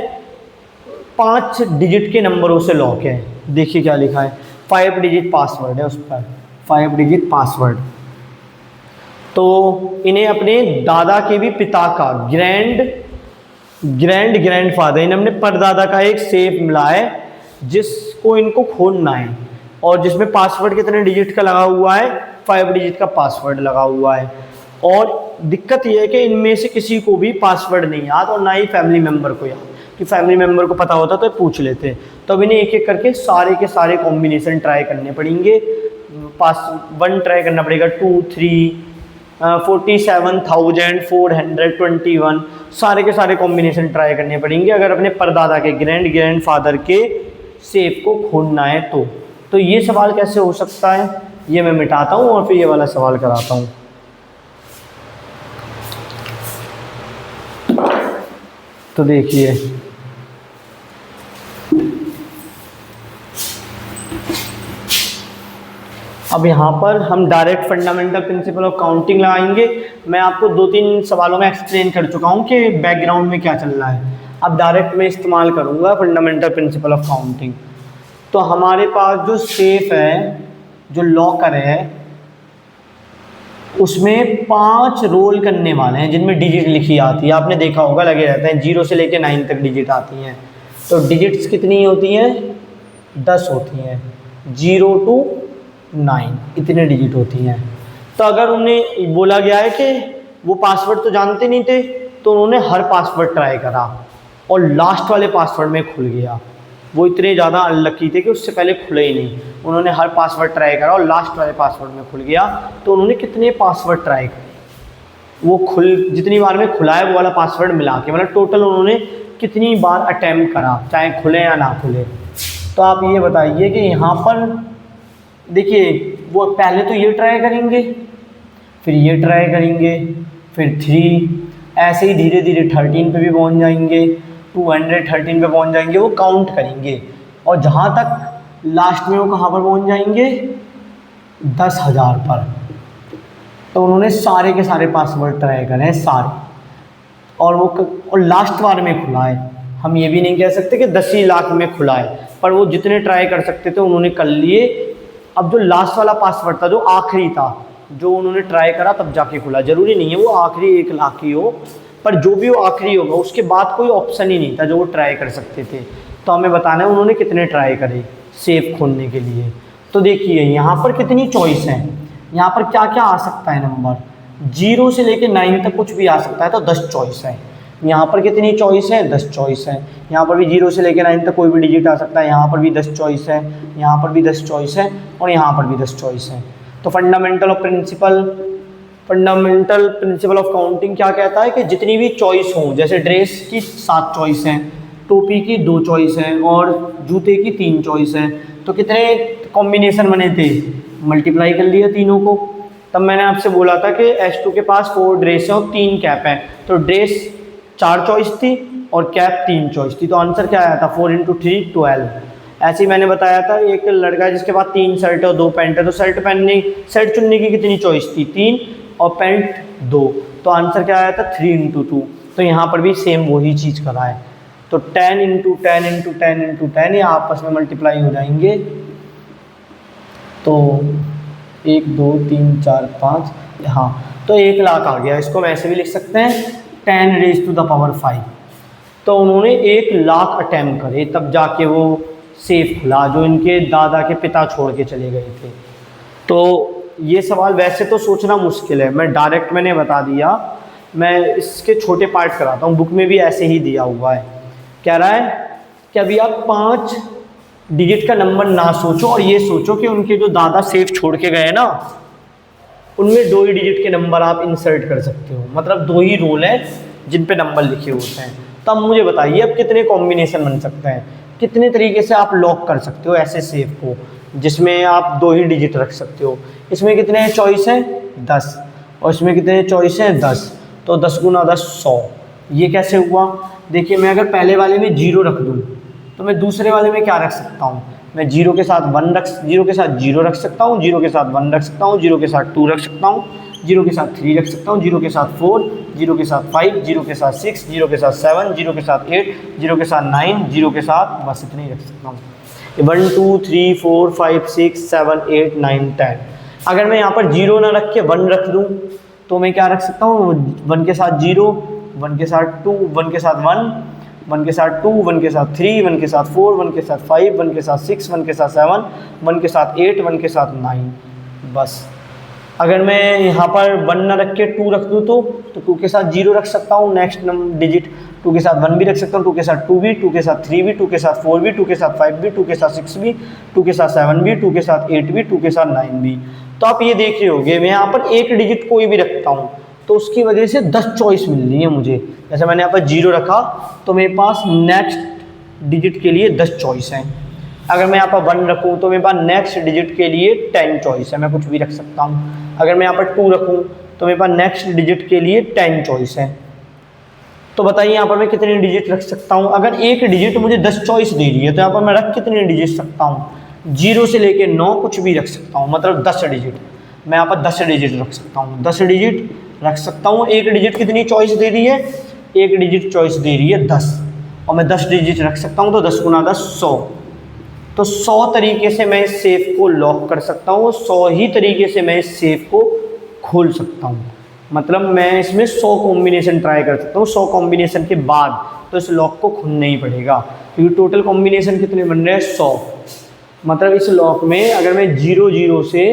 5 डिजिट के नंबरों से लॉक है। देखिए क्या लिखा है, 5 डिजिट पासवर्ड है उस पर, 5 डिजिट पासवर्ड। तो इन्हें अपने दादा के भी पिता का ग्रैंडफादर, इन्हें अपने परदादा का एक सेफ मिला है जिसको इनको खोलना है, और जिसमें पासवर्ड कितने डिजिट का लगा हुआ है, 5 डिजिट का पासवर्ड लगा हुआ है। और दिक्कत यह है कि इनमें से किसी को भी पासवर्ड नहीं याद, और ना ही फैमिली मेम्बर को याद, कि फैमिली मेम्बर को पता होता तो पूछ लेते। तो अब इन्हें एक एक करके सारे के सारे कॉम्बिनेशन ट्राई करने पड़ेंगे। 1 ट्राई करना पड़ेगा, 2, 3, 47,421, सारे के सारे कॉम्बिनेशन ट्राई करने पड़ेंगे अगर अपने परदादा के ग्रैंडफादर के सेफ को खोलना है। तो ये सवाल कैसे हो सकता है, ये मैं मिटाता हूँ और फिर ये वाला सवाल कराता हूँ। तो देखिए अब यहाँ पर हम direct fundamental principle of counting लगाएंगे। मैं आपको 2-3 सवालों में एक्सप्लेन कर चुका हूँ कि बैकग्राउंड में क्या चल रहा है। अब डायरेक्ट मैं इस्तेमाल करूँगा फंडामेंटल प्रिंसिपल ऑफ काउंटिंग। तो हमारे पास जो सेफ है, जो लॉकर है, उसमें 5 रोल करने वाले हैं जिनमें डिजिट लिखी आती है। आपने देखा होगा लगे रहते हैं, 0 से लेकर 9 तक डिजिट आती हैं। तो डिजिट्स कितनी होती हैं, 10 होती हैं, 0 to 9 इतने डिजिट होती हैं। तो अगर उन्हें बोला गया है कि वो पासवर्ड तो जानते नहीं थे, तो उन्होंने हर पासवर्ड ट्राई करा और लास्ट वाले पासवर्ड में खुल गया। वो इतने ज़्यादा अनलकी थे कि उससे पहले खुले ही नहीं। उन्होंने हर पासवर्ड ट्राई करा और लास्ट वाले पासवर्ड में खुल गया। तो उन्होंने कितने पासवर्ड ट्राई करे, वो जितनी बार में खुला है वो वाला पासवर्ड मिला के, मतलब टोटल उन्होंने कितनी बार अटैम्प्ट करा, चाहे खुले या ना खुले। तो आप ये बताइए कि यहाँ पर देखिए वो पहले तो ये ट्राई करेंगे, फिर ये ट्राई करेंगे, फिर 3, ऐसे ही धीरे धीरे 13 पे भी पहुंच जाएंगे, 213 पे पहुंच जाएंगे। वो काउंट करेंगे और जहाँ तक लास्ट में वो कहाँ पर पहुंच जाएंगे, 10,000 पर। तो उन्होंने सारे के सारे पासवर्ड ट्राई करे हैं, सारे, और लास्ट बार में खुला है। हम ये भी नहीं कह सकते कि 10 ही लाख में खुला है, पर वो जितने ट्राई कर सकते थे उन्होंने कर लिए। अब जो लास्ट वाला पासवर्ड था, जो आखिरी था, जो उन्होंने ट्राई करा तब जाके खुला। ज़रूरी नहीं है वो आखिरी 1 लाख ही हो, पर जो भी वो आखिरी होगा उसके बाद कोई ऑप्शन ही नहीं था जो वो ट्राई कर सकते थे। तो हमें बताना है उन्होंने कितने ट्राई करे सेफ खोलने के लिए। तो देखिए यहाँ पर कितनी चॉइस है, यहाँ पर क्या क्या आ सकता है नंबर, 0 से लेकर 9 तक कुछ भी आ सकता है। तो 10 चॉइस है। यहाँ पर कितनी चॉइस है, 10 चॉइस है। यहाँ पर भी 0 से लेकर 9 तक कोई भी डिजिट आ सकता है। यहाँ पर भी 10 चॉइस है, यहाँ पर भी 10 चॉइस है, और यहाँ पर भी 10 चॉइस है। तो फंडामेंटल प्रिंसिपल ऑफ काउंटिंग क्या कहता है कि जितनी भी चॉइस हो, जैसे ड्रेस की 7 चॉइस हैं, टोपी की 2 चॉइस हैं, और जूते की 3 चॉइस हैं। तो कितने कॉम्बिनेशन बने थे, मल्टीप्लाई कर लिया तीनों को। तब मैंने आपसे बोला था कि S2 के पास 4 ड्रेस हैं और 3 कैप हैं। तो ड्रेस 4 चॉइस थी और कैप 3 चॉइस थी। तो आंसर क्या आया था, 4 × 3 12। ऐसे ही मैंने बताया था एक लड़का है जिसके पास 3 शर्ट और 2 पैंट है, तो शर्ट चुनने की कितनी चॉइस थी, 3, और पेंट 2, तो आंसर क्या आया था 3 इंटू 2। तो यहाँ पर भी सेम वही चीज़ करा है। तो 10 इंटू 10 इंटू 10 इंटू 10 ये आपस में मल्टीप्लाई हो जाएंगे। तो 1 2 3 4 5, हाँ, तो 1 लाख आ गया। इसको वैसे भी लिख सकते हैं 10 रेज़ टू द पावर 5। तो उन्होंने 1 लाख अटैम्प्ट करे तब जाके वो सेफ खुला जो इनके दादा के पिता छोड़ के चले गए थे। तो ये सवाल वैसे तो सोचना मुश्किल है, मैं डायरेक्ट मैंने बता दिया। मैं इसके छोटे पार्ट कराता हूँ, बुक में भी ऐसे ही दिया हुआ है। कह रहा है कि अभी आप 5 डिजिट का नंबर ना सोचो और ये सोचो कि उनके जो दादा सेफ छोड़ के गए ना, उनमें 2 ही डिजिट के नंबर आप इंसर्ट कर सकते हो। मतलब 2 ही रोल हैं जिन पे नंबर लिखे होते हैं। तब मुझे बताइए अब कितने कॉम्बिनेशन बन सकते हैं, कितने तरीके से आप लॉक कर सकते हो ऐसे सेफ को जिसमें आप 2 ही डिजिट रख सकते हो। इसमें कितने चॉइस हैं 10, और इसमें कितने चॉइस हैं 10। तो 10 गुना 10 100। ये कैसे हुआ? देखिए, मैं अगर पहले वाले में 0 रख दूँ तो मैं दूसरे वाले में क्या रख सकता हूँ? मैं 0 के साथ 1 रख, 0 के साथ 0 रख सकता हूँ, 0 के साथ 1 रख सकता हूँ, 0 के साथ 2 रख सकता हूँ, 0 के साथ 3 रख सकता हूँ, 0 के साथ 4, 0 के साथ 5, 0 के साथ 6, 0 के साथ 7, 0 के साथ 8, 0 के साथ 9, 0 के साथ बस इतने ही रख सकता हूँ। 1 2 3 4 5 6 7 8 9 10। अगर मैं यहाँ पर 0 ना रख के 1 रख दूँ तो मैं क्या रख सकता हूँ? 1 के साथ 0, 1 के साथ 2, 1 के साथ 1, 1 के साथ 2, 1 के साथ 3, 1 के साथ 4, 1 के साथ 5, 1 के साथ 6, 1 के साथ 7, 1 के साथ 8, 1 के साथ 9। बस अगर मैं यहाँ पर 1 ना रख के 2 रख दूँ तो 2 के साथ 0 रख सकता हूँ नेक्स्ट डिजिट, 2 के साथ 1 भी रख सकता हूँ, 2 के साथ 2 भी, 2 के साथ 3 भी, 2 के साथ 4 भी, 2 के साथ 5 भी, 2 के साथ 6 भी, 2 के साथ 7 भी, 2 के साथ 8 भी, 2 के साथ 9 भी। तो आप ये देख रहे होगे मैं यहाँ पर एक डिजिट कोई भी रखता हूँ तो उसकी वजह से 10 चॉइस मिल रही है मुझे। जैसे मैंने यहाँ पर 0 रखा तो मेरे पास नेक्स्ट डिजिट के लिए 10 चॉइस हैं। अगर मैं यहाँ पर 1 रखूँ तो मेरे पास नेक्स्ट डिजिट के लिए 10 चॉइस है, मैं कुछ भी रख सकता हूँ। अगर मैं यहाँ पर 2 रखूँ तो मेरे पास नेक्स्ट डिजिट के लिए 10 चॉइस है। तो बताइए यहाँ पर मैं कितने डिजिट रख सकता हूँ? अगर एक डिजिट मुझे 10 चॉइस दे रही है तो यहाँ पर मैं रख कितने डिजिट सकता हूँ? 0 से लेके 9 कुछ भी रख सकता हूँ, मतलब 10 डिजिट। मैं यहाँ पर 10 डिजिट रख सकता हूँ, 10 डिजिट रख सकता हूँ। एक डिजिट कितनी चॉइस दे रही है? एक डिजिट चॉइस दे रही है 10, और मैं 10 डिजिट रख सकता हूँ। तो 10 गुना 10 100। तो 100 तरीके से मैं इस सेफ को लॉक कर सकता हूँ, 100 ही तरीके से मैं इस सेफ को खोल सकता हूँ। मतलब मैं इसमें 100 कॉम्बिनेशन ट्राई कर सकता हूँ। 100 कॉम्बिनेशन के बाद तो इस लॉक को खोलना ही पड़ेगा, क्योंकि टोटल कॉम्बिनेशन कितने बन रहे हैं? 100। मतलब इस लॉक में अगर मैं 00 से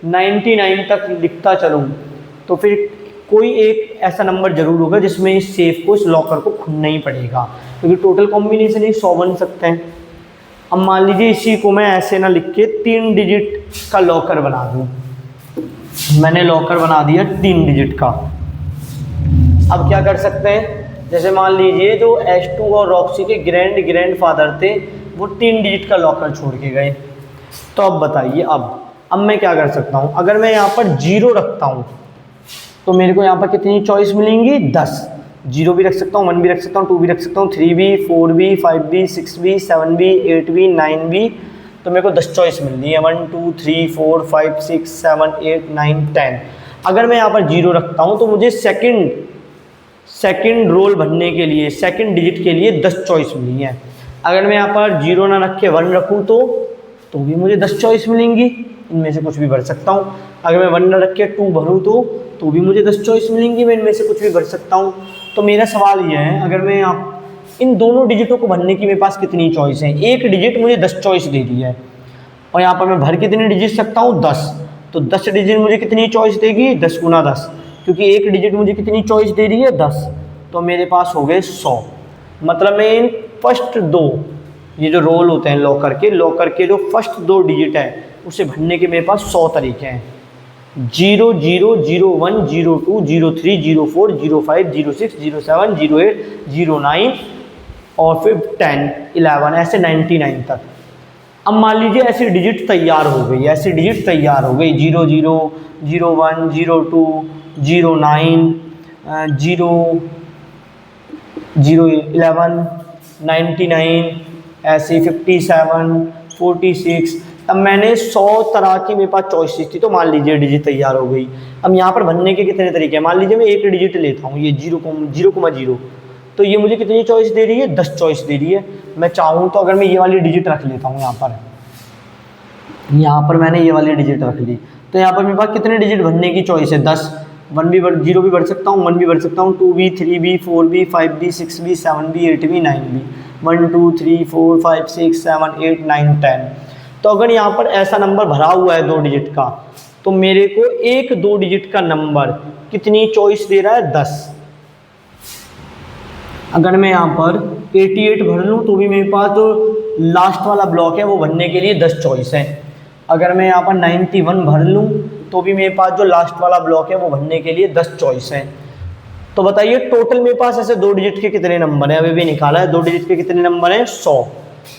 99 तक लिखता चलूँ तो फिर कोई एक ऐसा नंबर जरूर होगा जिसमें इस सेफ को, इस लॉकर को खोलना ही पड़ेगा, क्योंकि टोटल कॉम्बिनेशन ही 100 बन सकते हैं। अब मान लीजिए इसी को मैं ऐसे ना लिख के 3 डिजिट का लॉकर बना दूँ। मैंने लॉकर बना दिया 3 डिजिट का। अब क्या कर सकते हैं? जैसे मान लीजिए जो H2 और रॉक्सी के ग्रैंड फादर थे वो 3 डिजिट का लॉकर छोड़ के गए। तो अब बताइए अब मैं क्या कर सकता हूँ? अगर मैं यहाँ पर 0 रखता हूँ तो मेरे को यहाँ पर कितनी चॉइस मिलेंगी? 10। 0 भी रख सकता हूँ, 1 भी रख सकता हूँ, 2 भी रख सकता हूँ, 3 भी, 4 भी, 5 भी, 6 भी, 7 भी, 8 भी, 9 भी। तो मेरे को 10 चॉइस मिल रही है, 1 2 3 4 5 6 7 8 9 10। अगर मैं यहाँ पर 0 रखता हूँ तो मुझे सेकंड रोल भरने के लिए, सेकंड डिजिट के लिए 10 चॉइस मिली है। अगर मैं यहाँ पर 0 ना रख के 1 रखूँ तो भी मुझे 10 चॉइस मिलेंगी, इनमें से कुछ भी भर सकता हूँ। अगर मैं 1 ना रख के 2 भरूँ तो भी मुझे 10 चॉइस मिलेंगी, मैं इनमें से कुछ भी भर सकता हूँ। तो मेरा सवाल यह है, अगर मैं इन दोनों डिजिटों को भरने की मेरे पास कितनी चॉइस है? एक डिजिट मुझे 10 चॉइस दे दी है, और यहाँ पर मैं भर कितनी डिजिट सकता हूँ? 10। तो 10 डिजिट मुझे कितनी चॉइस देगी? 10 गुना 10, क्योंकि एक डिजिट मुझे कितनी चॉइस दे रही है? 10। तो मेरे पास हो गए 100। मतलब मैं इन फर्स्ट 2, ये जो रोल होते हैं लॉकर के जो फर्स्ट 2 डिजिट है उसे भरने के मेरे पास 100 तरीके हैं। 0 0 0 1 0 2 0 3 0 4 0 5 0 6 0 7 0 8 0 9 और फिर 10 11 ऐसे 99 तक। अब मान लीजिए ऐसी डिजिट तैयार हो गई, 0 0 0 1 0 2 0 9 0 0 11 99 ऐसे 57 46 अब मैंने 100 तरह की मेरे पास चॉइसेस थी, तो मान लीजिए डिजिट तैयार हो गई। अब यहाँ पर भरने के कितने तरीके हैं, मान लीजिए मैं एक डिजिट लेता हूँ, ये 0,0, तो ये मुझे कितनी चॉइस दे रही है, 10 चॉइस दे रही है। मैं चाहूँ तो अगर मैं ये वाली डिजिट रख लेता हूँ यहाँ पर मैंने ये वाली डिजिट रख ली, तो यहाँ पर मेरे पास कितने डिजिट भरने की चॉइस है, 10। 0 भी भर सकता हूँ, 1 भी भर सकता हूँ, 2B, 3B, 4B, 5B, 6B, 7B, 8B, 9B, 1 2 3 4 5 6 7 8 9 10। तो अगर यहाँ पर ऐसा नंबर भरा हुआ है 2 डिजिट का, तो मेरे को एक 2 डिजिट का नंबर कितनी चॉइस दे रहा है, 10। अगर मैं यहाँ पर 88 भर लूँ तो भी मेरे पास जो लास्ट वाला ब्लॉक है वो भरने के लिए 10 चॉइस है। अगर मैं यहाँ पर 91 भर लूँ तो भी मेरे पास जो लास्ट वाला ब्लॉक है वो भरने के लिए 10 चॉइस है। तो बताइए टोटल मेरे पास ऐसे 2 डिजिट के कितने नंबर हैं, अभी भी निकाला है। 2 डिजिट के कितने नंबर हैं, 100,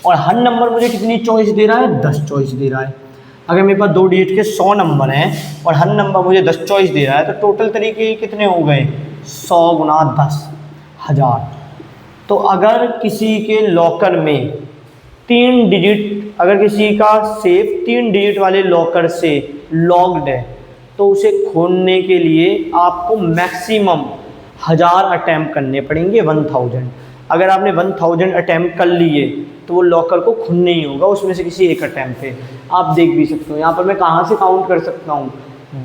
और हर नंबर मुझे कितनी चॉइस दे रहा है, 10 चॉइस दे रहा है। अगर मेरे पास 2 डिजिट के 100 नंबर हैं और हर नंबर मुझे 10 चॉइस दे रहा है, तो टोटल तरीके कितने हो गए, 100 गुना 10, 1000। तो अगर किसी के लॉकर में 3 डिजिट, अगर किसी का सेफ 3 डिजिट वाले लॉकर से लॉक्ड है, तो उसे खोलने के लिए आपको मैक्सिमम 1000 अटैम्प्ट करने पड़ेंगे, 1000। अगर आपने 1000 अटैम्प्ट कर लिए तो वो लॉकर को खुलने ही होगा, उसमें से किसी एक अटैम्प्ट पे। आप देख भी सकते हो यहाँ पर मैं कहाँ से काउंट कर सकता हूँ,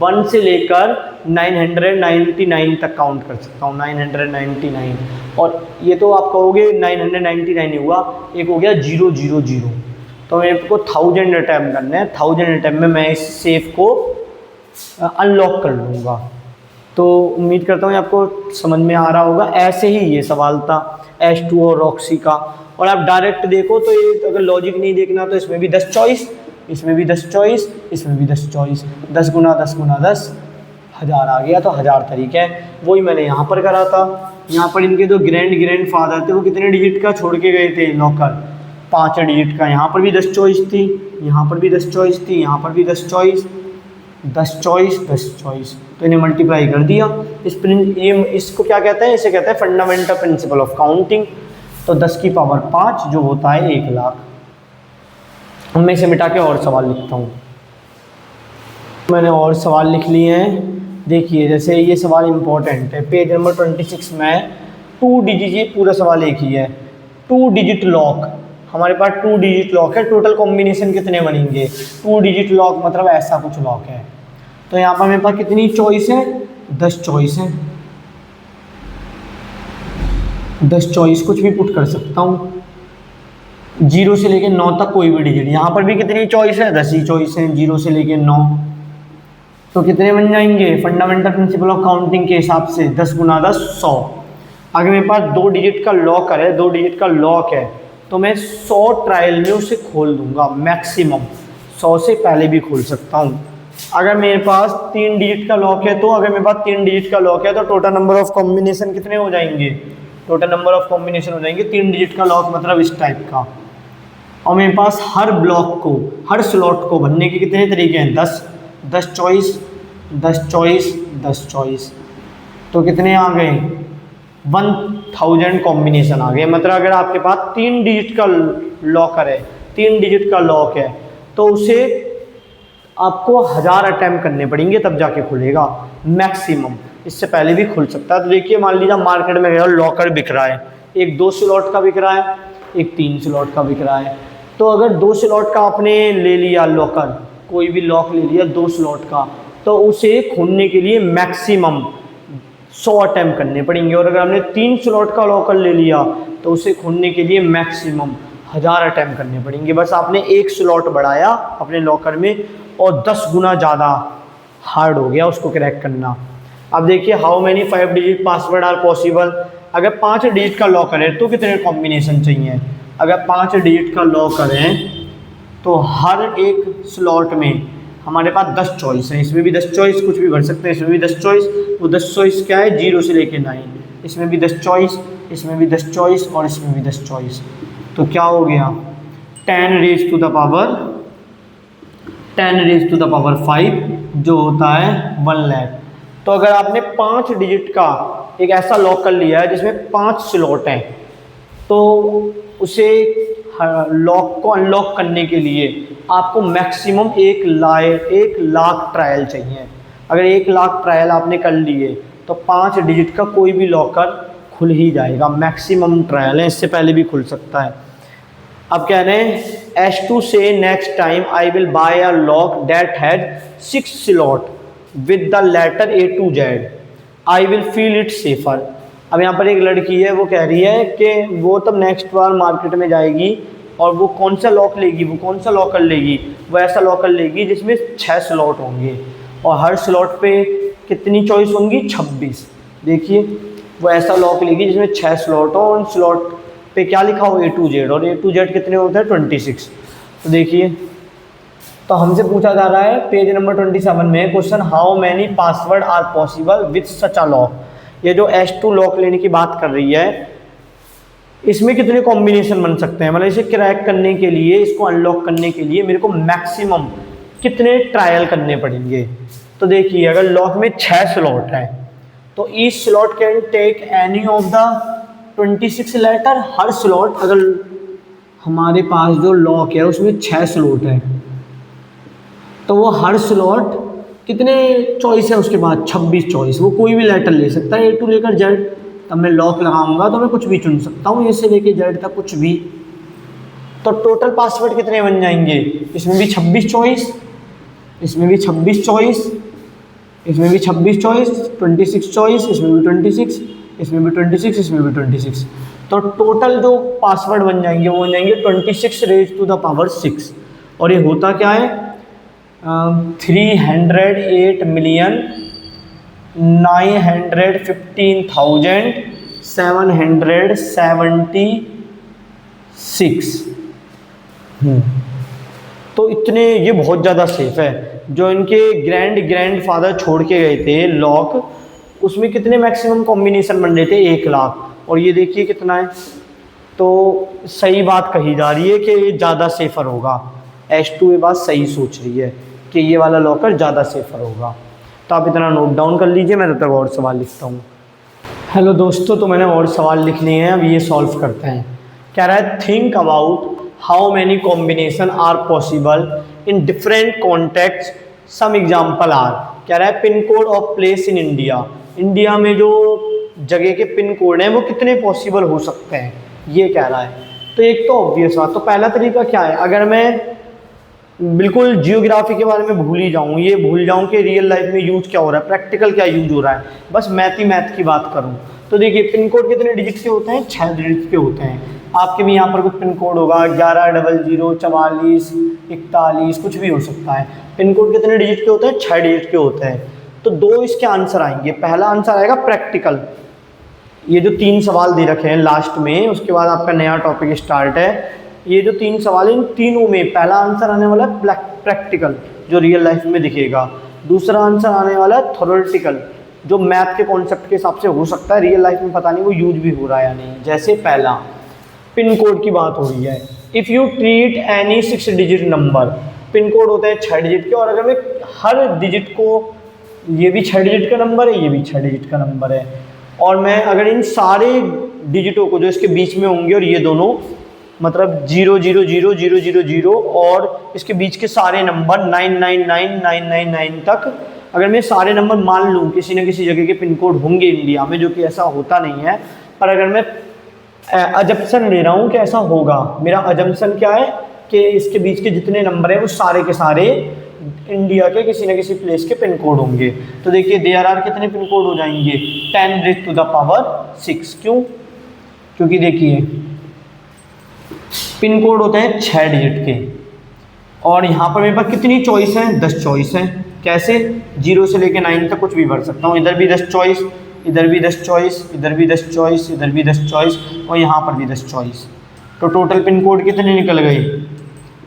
1 से लेकर 999 तक काउंट कर सकता हूँ, 999। और ये तो आप कहोगे 999 ही हुआ, एक हो गया 000। तो मेरे को 1000 अटैम्प्ट करने हैं, 1000 अटैम्प्ट में मैं इस सेफ को अनलॉक कर लूँगा। तो उम्मीद करता हूँ आपको समझ में आ रहा होगा। ऐसे ही ये सवाल था H2 और रॉक्सी का। और आप डायरेक्ट देखो तो ये अगर लॉजिक नहीं देखना तो इसमें भी 10 चॉइस, इसमें भी 10 चॉइस, इसमें भी 10 चॉइस, 10 गुना 10 गुना 10, 1000 आ गया। तो 1000 तरीके हैं, वही मैंने यहाँ पर करा था। यहाँ पर इनके जो ग्रैंड फादर थे वो कितने डिजिट का छोड़ के गए थे लॉकर, 5 डिजिट का। यहाँ पर भी 10 चॉइस थी, यहाँ पर भी 10 चॉइस थी, यहाँ पर भी 10 चॉइस, 10 चॉइस, 10 चॉइस। तो इन्हें मल्टीप्लाई कर दिया। इसको क्या कहते हैं, इसे कहते हैं फंडामेंटल प्रिंसिपल ऑफ काउंटिंग। तो 10 की पावर 5 जो होता है 1 लाख। अब मैं इसे मिटा के और सवाल लिखता हूँ। मैंने और सवाल लिख लिए हैं। देखिए जैसे ये सवाल इंपॉर्टेंट है, पेज नंबर 26 में 2 डिजिट, ये पूरा सवाल एक ही है। 2 डिजिट लॉक, हमारे पास 2 डिजिट लॉक है, टोटल कॉम्बिनेशन कितने बनेंगे, 2 डिजिट लॉक मतलब ऐसा कुछ लॉक है। तो यहाँ पर मेरे पास कितनी चॉइस है, 10 चॉइस है, 10 चॉइस कुछ भी पुट कर सकता हूँ, 0 से लेके 9 तक कोई भी डिजिट। यहाँ पर भी कितनी चॉइस है, 10 ही चॉइस है, 0 से लेके 9। तो कितने बन जाएंगे फंडामेंटल प्रिंसिपल ऑफ काउंटिंग के हिसाब से, 10 गुना 10, 100। अगर मेरे पास 2 डिजिट का लॉकर है, 2 डिजिट का लॉक है, तो मैं 100 ट्रायल में उसे खोल दूंगा मैक्सिमम, 100 से पहले भी खोल सकता हूँ। अगर मेरे पास 3 डिजिट का लॉक है, तो अगर मेरे पास 3 डिजिट का लॉक है तो टोटल नंबर ऑफ कॉम्बिनेशन कितने हो जाएंगे, टोटल नंबर ऑफ कॉम्बिनेशन हो जाएंगे 3 डिजिट का लॉक मतलब इस टाइप का। और मेरे पास हर ब्लॉक को, हर स्लॉट को भरने के कितने तरीके हैं, 10 चॉइस, 10 चॉइस, 10 चॉइस। तो कितने आ गए, 1000 कॉम्बिनेशन आ गए। मतलब अगर आपके पास 3 डिजिट का लॉकर है, 3 डिजिट का लॉक है, तो उसे आपको 1000 अटैम्प्ट करने पड़ेंगे तब जाके खुलेगा मैक्सिमम। इससे पहले भी खुल सकता है। तो देखिए मान लीजिए मार्केट में गया लॉकर बिक रहा है, एक 2 स्लॉट का बिक रहा है, एक 3 स्लॉट का बिक रहा है। तो अगर 2 स्लॉट का आपने ले लिया लॉकर, कोई भी लॉक ले लिया 2 स्लॉट का, तो उसे खोलने के लिए मैक्सिमम 100 अटैम्प्ट करने पड़ेंगे। और अगर हमने 3 स्लॉट का लॉकर ले लिया तो उसे खोलने के लिए मैक्सिमम 1000 अटैम्प्ट करने पड़ेंगे। बस आपने एक स्लॉट बढ़ाया अपने लॉकर में और 10 गुना ज़्यादा हार्ड हो गया उसको क्रैक करना। अब देखिए how many 5 digit password are possible. अगर 5 डिजिट का लॉकर है तो कितने कॉम्बिनेशन चाहिए। अगर 5 डिजिट का लॉकर है तो हर एक स्लॉट में हमारे पास 10 चॉइस है। इसमें भी 10 चॉइस, कुछ भी भर सकते हैं, इसमें भी 10 चॉइस। वो 10 चॉइस क्या है, 0 से लेके 9। इसमें भी 10 चॉइस, इसमें भी 10 चॉइस और इसमें भी 10 चॉइस। तो क्या हो गया, 10 रेज़ टू द पावर 5 जो होता है 1 लाख। तो अगर आपने 5 डिजिट का एक ऐसा लॉक कर लिया है जिसमें 5 स्लॉट हैं, तो उसे लॉक को अनलॉक करने के लिए आपको मैक्सिमम 1 लाख ट्रायल चाहिए। अगर 1 लाख ट्रायल आपने कर लिए तो 5 डिजिट का कोई भी लॉकर खुल ही जाएगा। मैक्सिमम ट्रायल है, इससे पहले भी खुल सकता है। अब कह रहे हैं S2 से next time I will buy a lock that has 6 slot with the letter A to Z I will feel it safer. अब यहाँ पर एक लड़की है, वो कह रही है कि वो तब नेक्स्ट बार मार्केट में जाएगी और वो कौन सा लॉक लेगी, वो कौन सा लॉकर लेगी, वो ऐसा लॉकर लेगी जिसमें 6 स्लॉट होंगे और हर स्लॉट पे कितनी चॉइस होंगी, 26। देखिए वो ऐसा लॉक लेगी जिसमें 6 स्लॉट हो, उन स्लॉट पे क्या लिखा हो, A to Z, और A to Z कितने होते हैं, 26। तो देखिए, तो हमसे पूछा जा रहा है पेज नंबर 27 में question, how many password are possible with such a lock. ये जो S2 लॉक लेने की बात कर रही है, इसमें कितने कॉम्बिनेशन बन सकते हैं, मतलब इसे क्रैक करने के लिए, इसको अनलॉक करने के लिए मेरे को मैक्सिमम कितने ट्रायल करने पड़ेंगे। तो देखिए अगर लॉक में 6 स्लॉट है तो each slot can take any of the 26 letter. हर स्लॉट, अगर हमारे पास जो लॉक है उसमें 6 स्लॉट है तो वो हर स्लॉट कितने चॉइस है, उसके बाद 26 चॉइस, वो कोई भी लेटर ले सकता है, A to लेकर Z। तब मैं लॉक लगाऊंगा तो मैं कुछ भी चुन सकता हूँ, A से लेके Z तक कुछ भी। तो टोटल पासवर्ड कितने बन जाएंगे, इसमें भी 26 चॉइस, इसमें भी 26 चॉइस, इसमें भी 26 चॉइस, 26 चॉइस, इसमें भी 26, इसमें भी 26, इसमें भी 26। तो टोटल जो पासवर्ड बन जाएंगे वो बन जाएंगे 26 रेज़ टू द पावर 6। और ये होता क्या है, 308,915,776। तो इतने, ये बहुत ज़्यादा सेफ है। जो इनके ग्रैंड फादर छोड़ के गए थे लॉक, उसमें कितने मैक्सिमम कॉम्बिनेशन बन रहे थे, 1 लाख। और ये देखिए कितना है। तो सही बात कही जा रही है कि ये ज़्यादा सेफ़र होगा। S2 ये बात सही सोच रही है कि ये वाला लॉकर ज़्यादा सेफ़र होगा। तो आप इतना नोट डाउन कर लीजिए, मैं तब तक और सवाल लिखता हूँ। हेलो दोस्तों, तो मैंने और सवाल लिख लिए हैं, अब ये सॉल्व करते हैं। कह रहा है think about how many combination are possible in different contexts, some example are. कह रहा है pin code of place in India, India में जो जगह के पिन कोड हैं वो कितने पॉसिबल हो सकते हैं, ये कह रहा है। तो एक तो ऑब्वियस बात, तो पहला तरीका क्या है, अगर मैं बिल्कुल जियोग्राफी के बारे में भूल ही जाऊँ, ये भूल जाऊँ कि रियल लाइफ में यूज क्या हो रहा है, प्रैक्टिकल क्या यूज हो रहा है, बस मैथ की बात करूँ, तो देखिए पिन कोड कितने डिजिट के होते हैं, 6 डिजिट के होते हैं। आपके भी यहाँ पर कुछ पिन कोड होगा, 1100, 44, 41, कुछ भी हो सकता है। पिन कोड कितने डिजिट के होते हैं, 6 डिजिट के होते हैं। तो 2 इसके आंसर आएंगे। पहला आंसर आएगा प्रैक्टिकल, ये जो 3 सवाल दे रखे हैं लास्ट में, उसके बाद आपका नया टॉपिक स्टार्ट है। ये जो 3 सवाल हैं, इन तीनों में पहला आंसर आने वाला है प्रैक्टिकल, जो रियल लाइफ में दिखेगा। दूसरा आंसर आने वाला है थ्योरेटिकल, जो मैथ के कॉन्सेप्ट के हिसाब से हो सकता है, रियल लाइफ में पता नहीं वो यूज भी हो रहा है या नहीं। जैसे पहला पिन कोड की बात हो रही है, if you treat any 6 digit number, pin code होते हैं 6 डिजिट के, और अगर मैं हर डिजिट को, ये भी 6 डिजिट का नंबर है, ये भी 6 डिजिट का नंबर है, और मैं अगर इन सारे डिजिटों को जो इसके बीच में होंगे, और ये दोनों मतलब 0 0 0 0 0 0 और इसके बीच के सारे नंबर 999999 तक, अगर मैं सारे नंबर मान लूँ किसी न किसी जगह के पिन कोड होंगे इंडिया में, जो कि ऐसा होता नहीं है, पर अगर मैं अजम्पशन ले रहा हूँ कि ऐसा होगा, मेरा अजम्पशन क्या है कि इसके बीच के जितने नंबर हैं वो सारे के सारे इंडिया के किसी न किसी प्लेस के पिन कोड होंगे। तो देखिए देयर आर कितने पिन कोड हो जाएंगे, 10 रेज़ टू द पावर 6। क्यों? क्योंकि देखिए पिन कोड होते हैं 6 डिजिट के, और यहाँ पर मेरे पास कितनी चॉइस हैं, 10 चॉइस हैं। कैसे? 0 से लेकर 9 तक कुछ भी भर सकता हूँ। इधर भी 10 चॉइस, इधर भी 10 चॉइस, इधर भी 10 चॉइस, इधर भी 10 चॉइस, और यहाँ पर भी 10 चॉइस। तो टोटल पिन कोड कितने निकल गए?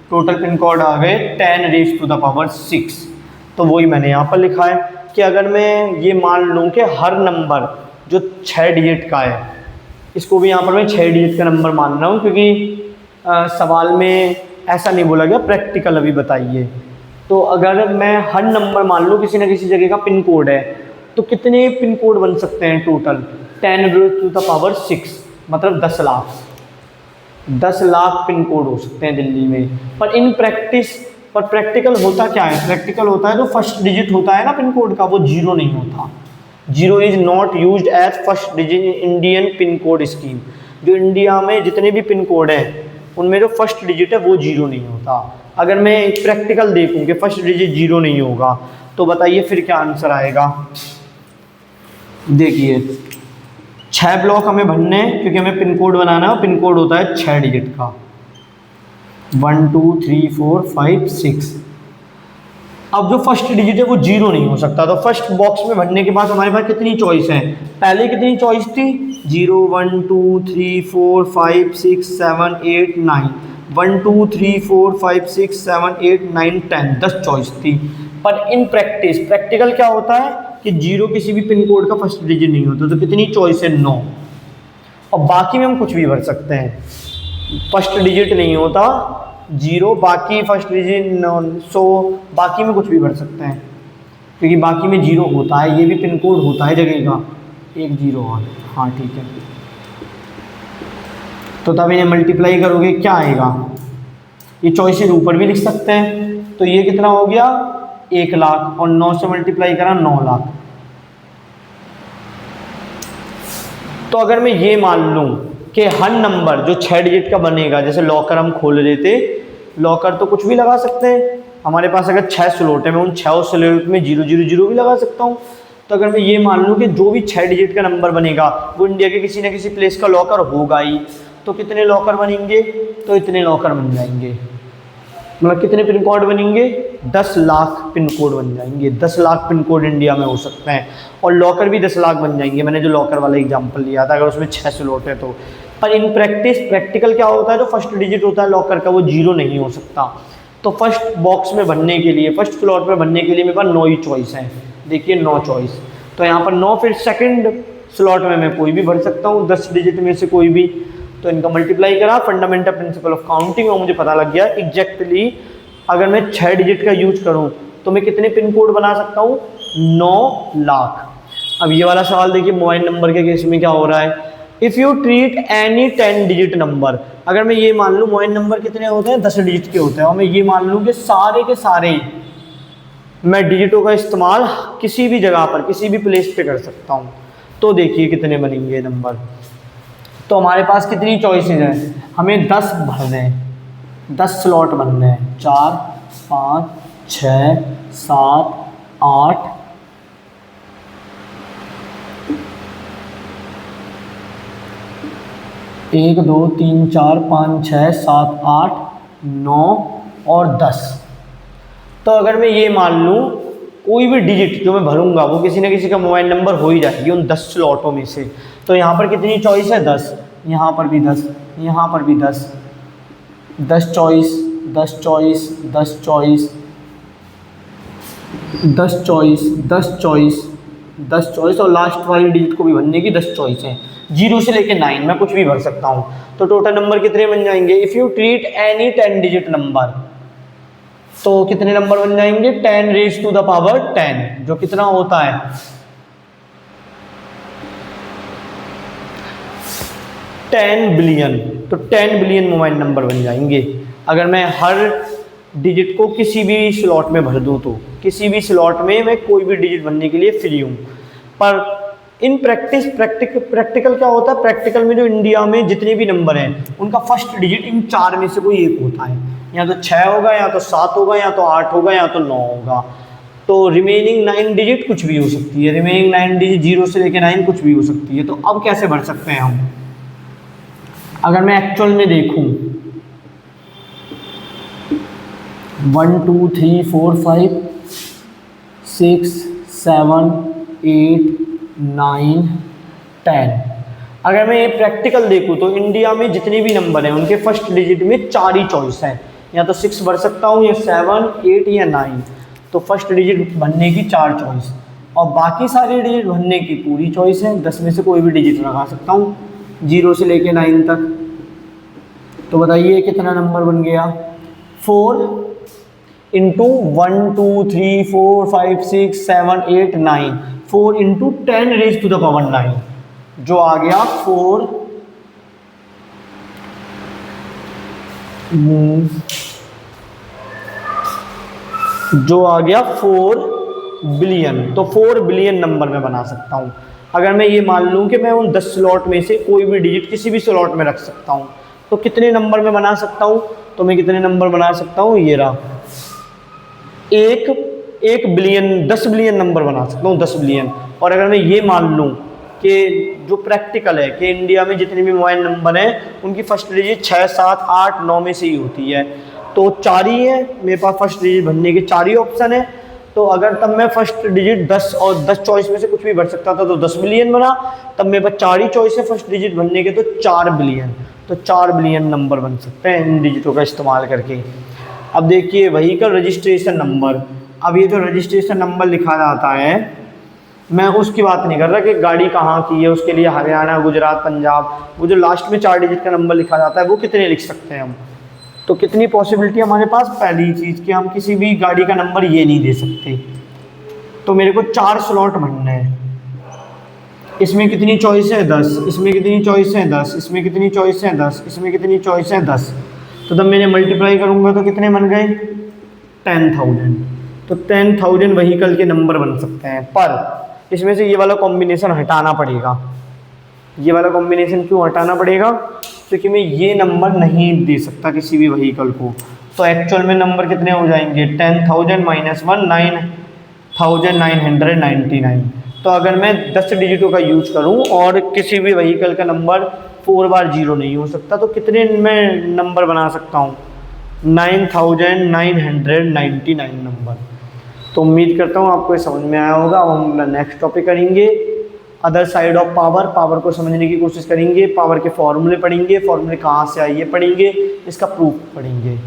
टोटल पिन कोड आ गए 10 रेज़ टू द पावर 6। तो वही मैंने यहाँ पर लिखा है कि अगर मैं ये मान लूँ कि हर नंबर जो 6 डिजिट का है, इसको भी यहाँ पर मैं 6 डिजिट का नंबर मान रहा हूँ, क्योंकि सवाल में ऐसा नहीं बोला गया, प्रैक्टिकल अभी बताइए। तो अगर मैं हर नंबर मान लूँ किसी न किसी जगह का पिन कोड है, तो कितने पिन कोड बन सकते हैं total? 10 raise to the power 6, मतलब 10 लाख। 10 लाख पिन कोड हो सकते हैं दिल्ली में। पर प्रैक्टिकल होता क्या है, प्रैक्टिकल होता है जो फर्स्ट डिजिट होता है ना पिन कोड का, वो जीरो नहीं होता। Zero is not used as first digit Indian pin code scheme. जो इंडिया में जितने भी पिन कोड हैं उनमें जो फर्स्ट डिजिट है वो जीरो नहीं होता। अगर मैं प्रैक्टिकल देखूं कि फर्स्ट डिजिट जीरो नहीं होगा तो बताइए फिर क्या आंसर आएगा। देखिए 6 ब्लॉक हमें भरने हैं क्योंकि हमें पिन कोड बनाना है। पिन कोड होता है 6 डिजिट का, 1 2 3 4 5 6। अब जो फर्स्ट डिजिट है वो जीरो नहीं हो सकता, तो फर्स्ट बॉक्स में भरने के बाद हमारे पास कितनी चॉइस है, पहले कितनी चॉइस थी 0 1 2 3 4 5 6 7 8 9, 1 2 3 4 5 6 7 8 9 10, 10 चॉइस थी। पर इन प्रैक्टिकल क्या होता है कि जीरो किसी भी पिन कोड का फर्स्ट डिजिट नहीं होता, तो कितनी चॉइस है 9, और बाकी में हम कुछ भी भर सकते हैं। फर्स्ट डिजिट नहीं होता जीरो, बाकी फर्स्ट डिजिट 100, बाकी में कुछ भी भर सकते हैं क्योंकि बाकी में जीरो होता है। ये भी पिन कोड होता है जगह का, एक जीरो और, हाँ ठीक है। तो तब इन्हें मल्टीप्लाई करोगे क्या आएगा, ये चॉइसेस ऊपर भी लिख सकते हैं। तो ये कितना हो गया 1 लाख, और 9 से मल्टीप्लाई करा 9 लाख। तो अगर मैं ये मान लूँ कि हर नंबर जो 6 डिजिट का बनेगा, जैसे लॉकर हम खोल रहे थे, लॉकर तो कुछ भी लगा सकते हैं। हमारे पास अगर 6 स्लॉट है, मैं उन 6 स्लॉट में 0 0 0 भी लगा सकता हूँ। तो अगर मैं ये मान लूँ कि जो भी 6 डिजिट का नंबर बनेगा वो इंडिया के किसी न किसी प्लेस का लॉकर होगा ही, तो कितने लॉकर बनेंगे, तो इतने लॉकर बन जाएंगे। मतलब कितने पिन कोड बनेंगे, 10 लाख पिन कोड बन जाएंगे। 10 लाख पिन कोड इंडिया में हो सकते हैं, और लॉकर भी 10 लाख बन जाएंगे। मैंने जो लॉकर वाला एग्जांपल लिया था, अगर उसमें 6 स्लॉट है तो। पर इन प्रैक्टिकल क्या होता है, जो फर्स्ट डिजिट होता है लॉकर का वो जीरो नहीं हो सकता। तो फर्स्ट बॉक्स में भरने के लिए, फर्स्ट स्लॉट में भरने के लिए मेरे पास 9 ही चॉइस हैं। देखिए 9 चॉइस, तो यहाँ पर 9, फिर सेकंड स्लॉट में मैं कोई भी भर सकता हूँ 10 डिजिट में से कोई भी। तो इनका मल्टीप्लाई करा, फंडामेंटल प्रिंसिपल ऑफ काउंटिंग, और मुझे पता लग गया एग्जैक्टली अगर मैं 6 डिजिट का यूज करूँ तो मैं कितने पिन कोड बना सकता हूँ, 9 लाख। अब ये वाला सवाल देखिए मोबाइल नंबर के केस में क्या हो रहा है, if you treat any 10 digit number. अगर मैं ये मान लूँ मोबाइल नंबर कितने होते हैं, 10 डिजिट के होते हैं, और मैं ये मान लूँ कि सारे के सारे मैं डिजिटों का इस्तेमाल किसी भी जगह पर किसी भी प्लेस पे कर सकता हूँ, तो देखिए कितने बनेंगे नंबर। तो हमारे पास कितनी चॉइसेस हैं, हमें 10 भरने हैं, 10 स्लॉट बनने हैं, 4 5 6 7 8 1 2 3 4 5 6 7 8 9 और 10। तो अगर मैं ये मान लूँ कोई भी डिजिट जो मैं भरूंगा वो किसी न किसी का मोबाइल नंबर हो ही जाएगी उन 10 स्लॉटों में से। तो यहाँ पर कितनी चॉइस है, 10, यहाँ पर भी 10, यहाँ पर भी 10, 10 choice 10 choice 10 choice 10 choice 10 choice 10 choice, और लास्ट वाली डिजिट को भी भरने की 10 चॉइस हैं। 0 से लेके 9 मैं कुछ भी भर सकता हूँ। तो टोटल नंबर कितने बन जाएंगे, if you treat any 10 digit number, तो कितने नंबर बन जाएंगे, 10 रेज़ टू द पावर 10, जो कितना होता है 10 बिलियन। तो 10 बिलियन मोबाइल नंबर बन जाएंगे अगर मैं हर डिजिट को किसी भी स्लॉट में भर दूँ। तो किसी भी स्लॉट में मैं कोई भी डिजिट भरने के लिए फ्री हूँ। पर इन प्रैक्टिकल क्या होता है, प्रैक्टिकल में जो इंडिया में जितने भी नंबर हैं उनका फर्स्ट डिजिट इन 4 में से कोई एक होता है, या तो 6 होगा, या तो 7 होगा, या तो 8 होगा, या तो 9 होगा। तो रिमेनिंग 9 डिजिट कुछ भी हो सकती है, रिमेनिंग 9 डिजिट 0 से लेकर 9 कुछ भी हो सकती है। तो अब कैसे भर सकते हैं हम, अगर मैं एक्चुअल में देखूं 1 2 3 4 5 6 7 8 9 10, अगर मैं ये प्रैक्टिकल देखूं तो इंडिया में जितने भी नंबर हैं उनके फर्स्ट डिजिट में 4 ही चॉइस हैं, या तो 6 भर सकता हूँ, या 7 8 या 9। तो फर्स्ट डिजिट भरने की 4 चॉइस, और बाकी सारे डिजिट भरने की पूरी चॉइस है। 10 में से कोई भी डिजिट लगा सकता हूँ 0 से लेके 9 तक। तो बताइए कितना नंबर बन गया, 4 into 1 2 3 4 5 6 7 8 9, 4 into 10 raise to the power 9, जो आ गया 4 जो आ गया 4 बिलियन। तो 4 बिलियन नंबर में बना सकता हूँ। अगर मैं ये मान लूँ कि मैं उन 10 स्लॉट में से कोई भी डिजिट किसी भी स्लॉट में रख सकता हूँ, तो कितने नंबर में बना सकता हूँ? तो मैं कितने नंबर बना सकता हूँ? ये रहा, एक बिलियन, 10 बिलियन नंबर बना सकता हूँ, 10 बिलियन। और अगर मैं ये मान लूँ कि जो प्रैक्टिकल है कि इंडिया में जितने भी मोबाइल नंबर हैं उनकी फर्स्ट डिजिट 6, 7, 8, 9 में से ही होती है, तो 4 ही है मेरे पास फर्स्ट डिजिट भरने के, 4 ही ऑप्शन है। तो अगर तब मैं फर्स्ट डिजिट 10 और 10 चॉइस में से कुछ भी भर सकता था तो 10 बिलियन बना, तब मेरे पास 4 ही चॉइस है फर्स्ट डिजिट भरने के, तो 4 बिलियन। तो 4 बिलियन नंबर बन सकते हैं इन डिजिटों का इस्तेमाल करके। अब देखिए व्हीकल रजिस्ट्रेशन नंबर। अब ये जो रजिस्ट्रेशन नंबर लिखा जाता है, मैं उसकी बात नहीं कर रहा कि गाड़ी कहाँ की है, उसके लिए हरियाणा, गुजरात, पंजाब, वो जो लास्ट में 4 डिजिट का नंबर लिखा जाता है वो कितने लिख सकते हैं हम? तो कितनी पॉसिबिलिटी हमारे पास? पहली चीज़ कि हम किसी भी गाड़ी का नंबर ये नहीं दे सकते, तो मेरे को 4 स्लॉट भरने हैं। इसमें कितनी चॉइस है? 10। इसमें कितनी चॉइस है? 10। इसमें कितनी चॉइस है? 10। इसमें कितनी चॉइस है? 10। तो तब मैंने मल्टीप्लाई करूँगा तो कितने बन गए? 10,000। तो 10,000 व्हीकल के नंबर बन सकते हैं, पर इसमें से ये वाला कॉम्बिनेशन हटाना पड़ेगा। ये वाला कॉम्बिनेशन क्यों हटाना पड़ेगा? क्योंकि मैं ये नंबर नहीं दे सकता किसी भी व्हीकल को। तो एक्चुअल में नंबर कितने हो जाएंगे? 10,000 माइनस 1, 9,999। तो अगर मैं 10 डिजिटों का यूज करूं और किसी भी व्हीकल का नंबर 4 बार 0 नहीं हो सकता, तो कितने मैं नंबर बना सकता हूं? 9,999 नंबर। तो उम्मीद करता हूँ आपको ये समझ में आया होगा। अब हम अपना नेक्स्ट टॉपिक करेंगे other side of power. Power को समझने की कोशिश करेंगे, पावर के फॉर्मूले पढ़ेंगे, फॉर्मूले कहाँ से आइए पढ़ेंगे, इसका प्रूफ पढ़ेंगे।